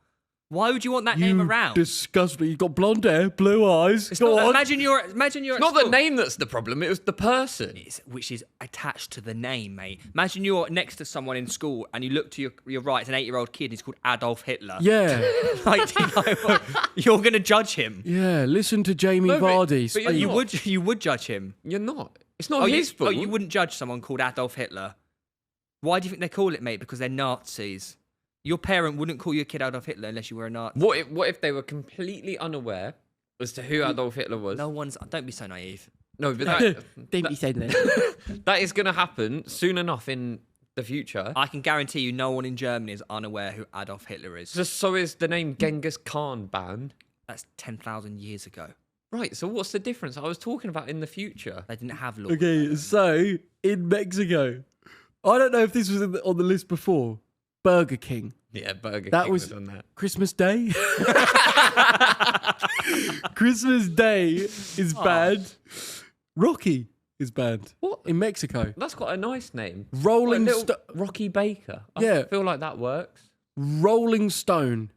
Why would you want that you name around? disgust me. You got blonde hair, blue eyes. It's Go not, on. imagine you're at not the school. name that's the problem. It was the person. Which is attached to the name, mate. Imagine you're next to someone in school and you look to your right, it's an 8-year-old kid. He's called Adolf Hitler. Yeah, Like, you know, you're gonna judge him. yeah. Listen to Jamie No, but- Vardy. but you're You not. would. You would judge him. You're not. It's not his fault. you wouldn't judge someone called Adolf Hitler. Why do you think they call it, mate? Because they're Nazis. Your parent wouldn't call your kid Adolf Hitler unless you were a Nazi. What if they were completely unaware as to who Adolf Hitler was? No one's. Don't be so naive. No, but that, Don't be saying that. that is going to happen soon enough in the future. I can guarantee you, no one in Germany is unaware who Adolf Hitler is. So is the name Genghis Khan banned? That's 10,000 years ago. Right, so what's the difference? I was talking about in the future. They didn't have laws. Okay, so in Mexico, I don't know if this was on the list before. Burger King, Yeah, Burger That King was- on that. Christmas Day. Christmas Day is bad. Rocky is banned. What? In Mexico? That's got a nice name. Rolling Little Sto- Rocky Baker. Yeah. I feel like that works. Rolling Stone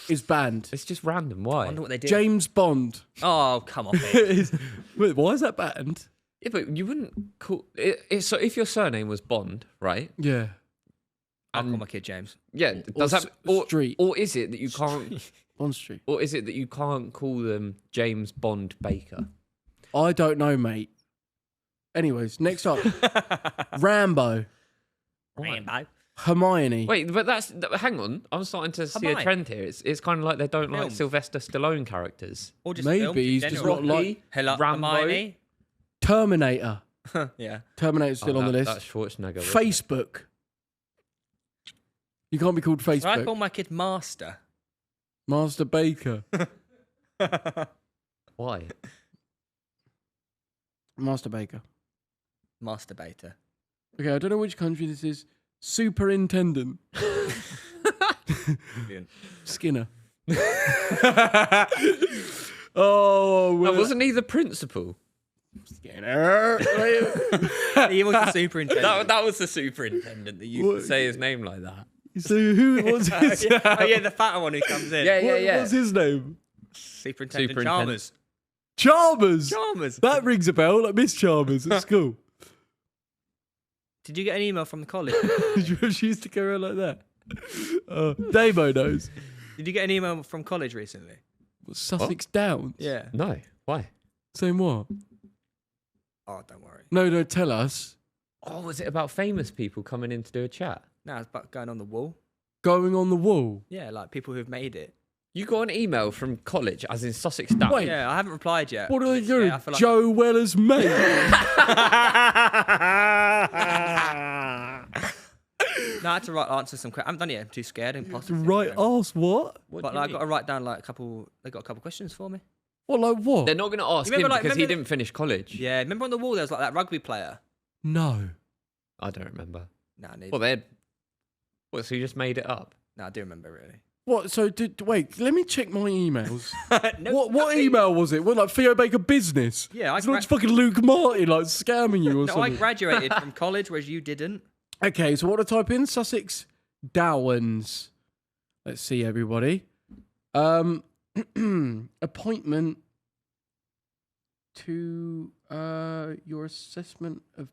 is banned. It's just random. I Why? wonder what they did. James Bond. Oh, come on, mate. Wait, why is that banned? Yeah, but you wouldn't call it. So if your surname was Bond, right? Yeah. I'll call my kid James. Yeah. Or Does that or Street. or is it that you can't? Bond Street. Or is it that you can't call them James Bond Baker? I don't know, mate. Anyways, next up. Rambo. Rambo. Hermione. Wait, but hang on. I'm starting to see a Hermione. trend here. It's kind of like they don't like Films. Sylvester Stallone characters. Or just Maybe films in he's just general. not like Hello, Rambo. Hermione. Terminator. Yeah. Terminator's still Oh, on the list. That's Schwarzenegger. wasn't it? Facebook. You can't be called So I Facebook. call my kid Master. Master Baker. Why? Master Baker. Masturbator. Okay, I don't know which country this is. Superintendent. Skinner. Oh, No, wasn't he the principal? Skinner. He was the superintendent. That was the superintendent that used What? to say his name like that. So who was his? Oh yeah, the fatter one who comes in. What's his name? Superintendent Superintendent. Chalmers. Chalmers. Chalmers. That rings a bell, like Miss Chalmers at school. Did you get an email from the college? Did you ever used to go around like that? Damo knows. Did you get an email from college recently? Sussex Downs. Yeah. No. Why? Saying what? Oh, don't worry. No, tell us. Oh, was it about famous people coming in to do a chat? No, it's about going on the wall. Going on the wall. Yeah, like people who've made it. You got an email from college, as in Sussex Downs. Wait. Yeah, I haven't replied yet. What are they doing? Yeah, I feel like- Joe Weller's mate. No, I had to answer some questions. I haven't done it yet. I'm too scared. Impossible. Right arse, what? What But do you like, I mean? got to write down like a couple. They got a couple questions for me. What, like what? They're not going to ask You him remember, like, because he remember- didn't finish college. Yeah, remember on the wall there was like that rugby player. No. I don't remember. No, neither. Well, they're. What, so you just made it up? No, I do remember really. What? So wait, let me check my emails. No, what nothing. email was it? What, like Theo Baker Business? Yeah, I It's not fucking Luke Martin like scamming you or No, I something. graduated from college, whereas you didn't. Okay, so what do I type in? Sussex Downs. Let's see, everybody. Appointment to your assessment of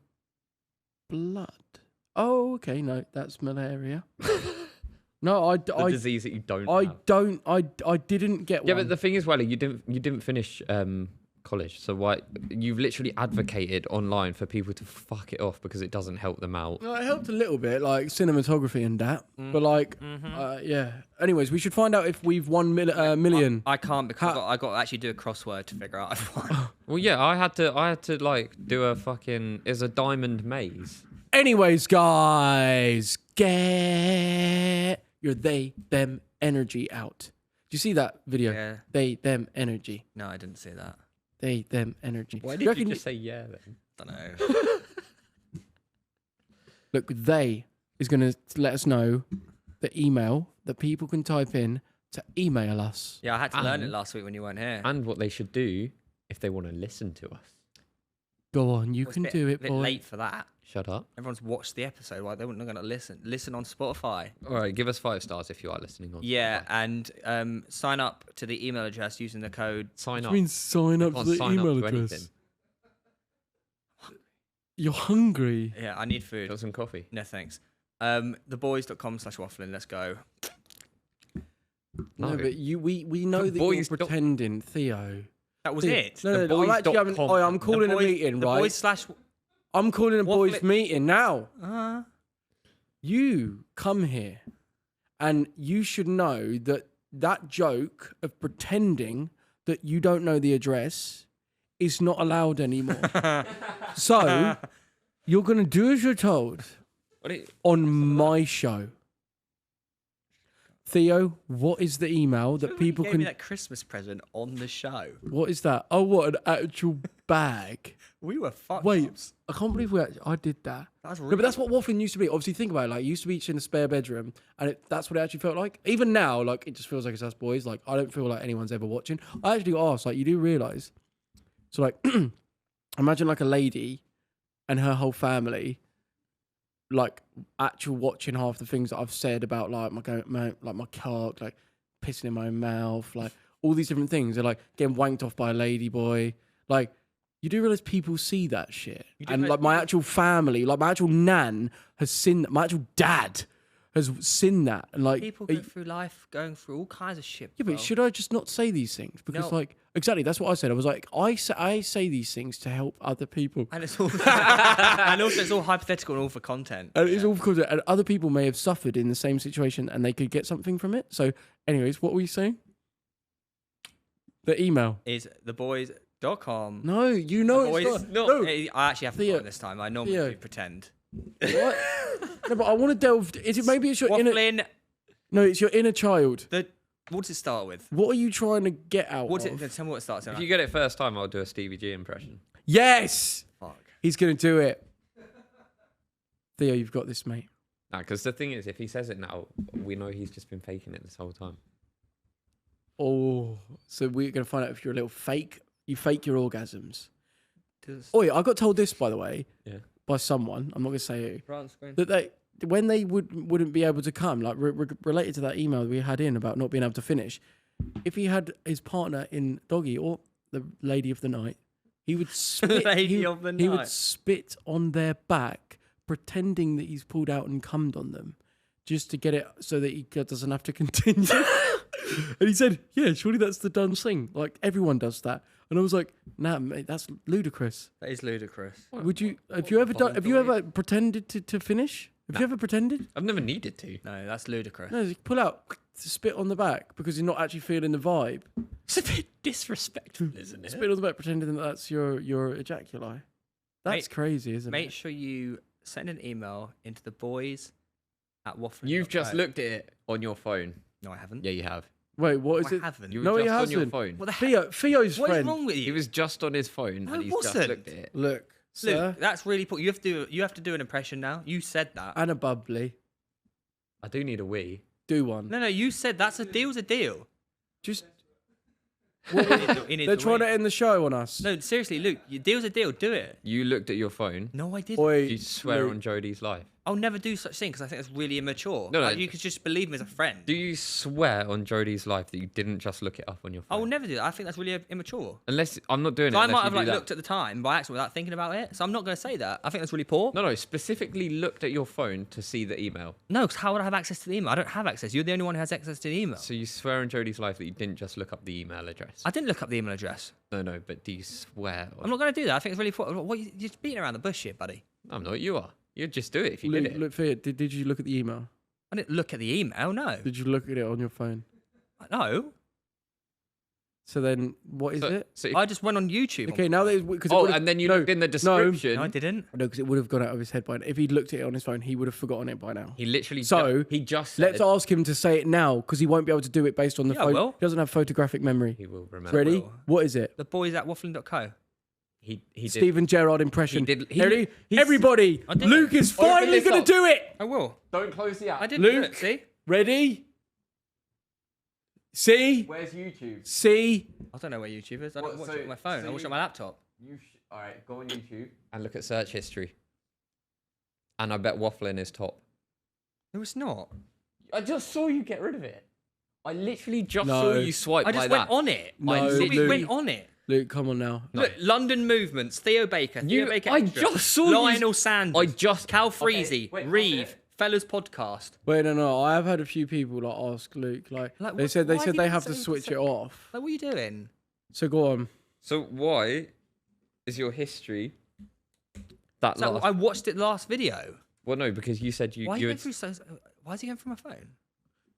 blood. Oh, okay, no, that's malaria. No, The disease that you don't have. I didn't get Yeah, one. but the thing is, Welly, you didn't finish college, so why you've literally advocated online for people to fuck it off because it doesn't help them out. Well, it helped a little bit, like cinematography and that. But like, yeah. Anyways, we should find out if we've won million. I can't because I got to actually do a crossword to figure out if I won. Well, yeah, I had to like do a fucking. It's a diamond maze. Anyways, guys, get your they, them energy out. Do you see that video? Yeah. They, them energy. No, I didn't see that. They, them energy. Why Do did you reckon just say yeah then? Don't know. Look, they is going to let us know the email that people can type in to email us. Yeah, I had to learn it last week when you weren't here. And what they should do if they want to listen to us. Go on, you Well, it's can a bit, do it, bit boy. late for that. Shut up. Everyone's watched the episode. Why they're not going to listen? Listen on Spotify. All right, give us 5 stars if you are listening on. Yeah, Spotify. and sign up to the email address using the code. Sign Which up. means sign up to Can't the sign up email to address. anything. You're hungry. Yeah, I need food. Got some coffee. No thanks. Theboys.com/wafflin. Let's go. No, No. but we know The that you're boys don't- pretending, Theo. That was Theo- it. No, no, I'm actually having. theboys.com. Oh, I'm calling a meeting, the right? boys slash. I'm calling a boys' Wafflin- meeting now. Uh, You come here, and you should know that that joke of pretending that you don't know the address is not allowed anymore. So you're gonna do as you're told what it, on my show. Theo, what is the email that people gave can? me that Christmas present on the show. What is that? Oh, what, an actual bag? We were fucked. Wait, ups. I can't believe I did that. That was No, really but that's what Wafflin used to be. Obviously, think about it. Like, it used to be each in a spare bedroom, and that's what it actually felt like. Even now, like, it just feels like it's us boys. Like, I don't feel like anyone's ever watching. I actually asked, like, you do realise. So, like, imagine like a lady and her whole family, like, actual watching half the things that I've said about like my cock, like pissing in my mouth, like all these different things. They're like getting wanked off by a lady boy. Like, you do realize people see that shit, and like my actual family, like my actual nan has seen that. My actual dad has seen that, and like people go through life going through all kinds of shit. yeah, bro. but should I just not say these things? Because No. like exactly, that's what I said. I was like, I say these things to help other people. And it's all, and also it's all hypothetical and all for content. And it's all because and other people may have suffered in the same situation and they could get something from it. So, anyways, what were you saying? The email. Is theboys.com. No, you know The it's boys, not. No. I actually haven't Theo. got it this time. I normally Theo. do pretend. What? No, but I want to delve. Is it maybe it's your inner? Wafflin. No, it's your inner child. What does it start with? What are you trying to get out What's of? it? Tell me what it starts with. If you get it first time, I'll do a Stevie G impression. Yes, Fuck. he's gonna do it. Theo, you've got this, mate. Nah, because the thing is, if he says it now, we know he's just been faking it this whole time. Oh, so we're gonna find out if you're a little fake. You fake your orgasms. Does- Oh yeah, I got told this by the way Yeah. by someone. I'm not gonna say who. Right on screen. That they when they wouldn't be able to come, like related to that email we had in about not being able to finish. If he had his partner in doggy or the lady of the night, he would spit. Lady of the He would night. spit on their back, pretending that he's pulled out and cummed on them, just to get it so that he doesn't have to continue. And he said, "Yeah, surely that's the done thing. Like everyone does that." And I was like, "Nah, mate, that's ludicrous." That is ludicrous. Would you? Have you ever done? Have you ever pretended to finish? Have you ever pretended? I've never needed to. No, that's ludicrous. No, just pull out, spit on the back because you're not actually feeling the vibe. It's a bit disrespectful, isn't it? Spit on the back, pretending that that's your ejaculi. That's Mate- crazy, isn't Make it? sure you send an email into the boys at Wafflin. You've just looked at it on your phone. No, I haven't. Yeah, you have. Wait, what is I it? haven't. You were No, he just on your hasn't. phone. What the heck? Theo's What is friend. wrong with you? He was just on his phone No, and it he's just wasn't. looked at it. Look, sir, Luke, that's really important. You have to do an impression now. You said that. and a bubbly. I do need a wee. Do one. No, you said that's a deal's a deal. Just You need they're to trying to win. end the show on us. No, seriously, Luke, your deal's a deal. Do it. You looked at your phone. No, I didn't. Oi, You swear Luke. on Jodie's life. I'll never do such thing because I think that's really immature. No, no. Like, you could just believe him as a friend. Do you swear on Jodie's life that you didn't just look it up on your I phone? will never do that. I think that's really immature. Unless I'm not doing it. So I unless might you have do like that. looked at the time by accident without thinking about it. So I'm not going to say that. I think that's really poor. No, specifically looked at your phone to see the email. No, because how would I have access to the email? I don't have access. You're the only one who has access to the email. So you swear on Jodie's life that you didn't just look up the email address. I didn't look up the email address. No, but do you swear? I'm not going to do that. I think it's really poor. What, you're just beating around the bush here, buddy. I'm not. You are. You'd just do it if you Luke, did it. look, Theo, did you look at the email? I didn't look at the email. No. Did you look at it on your phone? No. So then, what is it? So I just went on YouTube. Okay, now that because and then you looked in the description. No, I didn't. No, because it would have gone out of his head by now. If he'd looked at it on his phone, he would have forgotten it by now. He literally. So he just. let's said ask him to say it now because he won't be able to do it based on the Yeah, I phone. will. He doesn't have photographic memory. He will remember. Ready? What is it? The boys at wafflin.co. He did. Stephen Gerrard impression. He did- he- Ready? he's- Everybody, I did Luke it. is finally this going up. to do it. I will. Don't close the app. I didn't do Luke. it, see? Ready? See? Where's YouTube? See? I don't know where YouTube is. I don't What, watch so- it on my phone. so I watch it on you- my laptop. All right, go on YouTube and look at search history. And I bet Wafflin is top. No, it's not. I just saw you get rid of it. I literally just No. saw you swipe I just by went that. on it. No, I literally Luke. went on it. Luke, come on now. No. Look, London Movements, Theo Baker, Theo Baker I Extra, just saw you- Lionel Sanders, I just- Cal Okay, Freezy, wait, Reeve, Fellas Podcast. Wait, no. I have had a few people ask Luke, Like, they what- said why have you they been have to so switch it upset? off. Like, what are you doing? So go on. So why is your history that So last? I watched it last video. Well, no, because you said Why are you you going through so? Why is he going through my phone?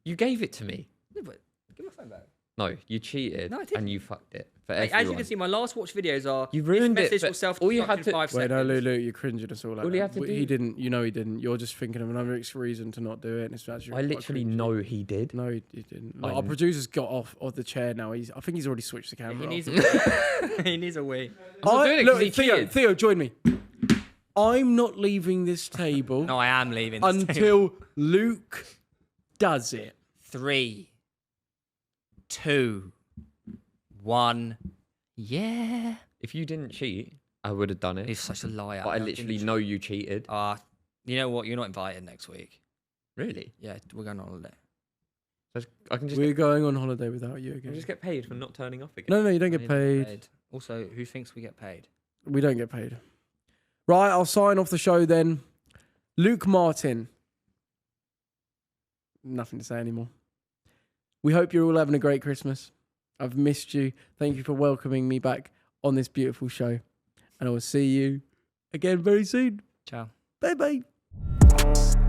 you gave it to me. No, but give my phone back. No, you cheated No, I didn't. and you fucked it for Like, everyone. as you can see, my last watch videos are. You ruined this it, message but will self all you had in to- 5 Wait, seconds. no, Luke, you're cringing us all like All that. you have to He do- didn't. You know he didn't. You're just thinking of another reason to not do it. And it's actually I quite literally cringy. know he did. No, he didn't. I Our didn't. producer's got off of the chair now. I think he's already switched the camera He off. needs a wee. He needs a wee. I'm not doing it 'cause look, he cheated. Theo, join me. I'm not leaving this table No, I am leaving. This table. until Luke does it. 3, 2, 1. Yeah. If you didn't cheat, I would have done it. He's such a liar. But I literally know you cheated. You know what? You're not invited next week. Really? Yeah, we're going on holiday. I can just We're going on holiday without you I again. just get paid for not turning off again. No, you don't get We paid. Also, who thinks we get paid? We don't get paid. Right, I'll sign off the show then. Luke Martin. Nothing to say anymore. We hope you're all having a great Christmas. I've missed you. Thank you for welcoming me back on this beautiful show. And I will see you again very soon. Ciao. Bye bye.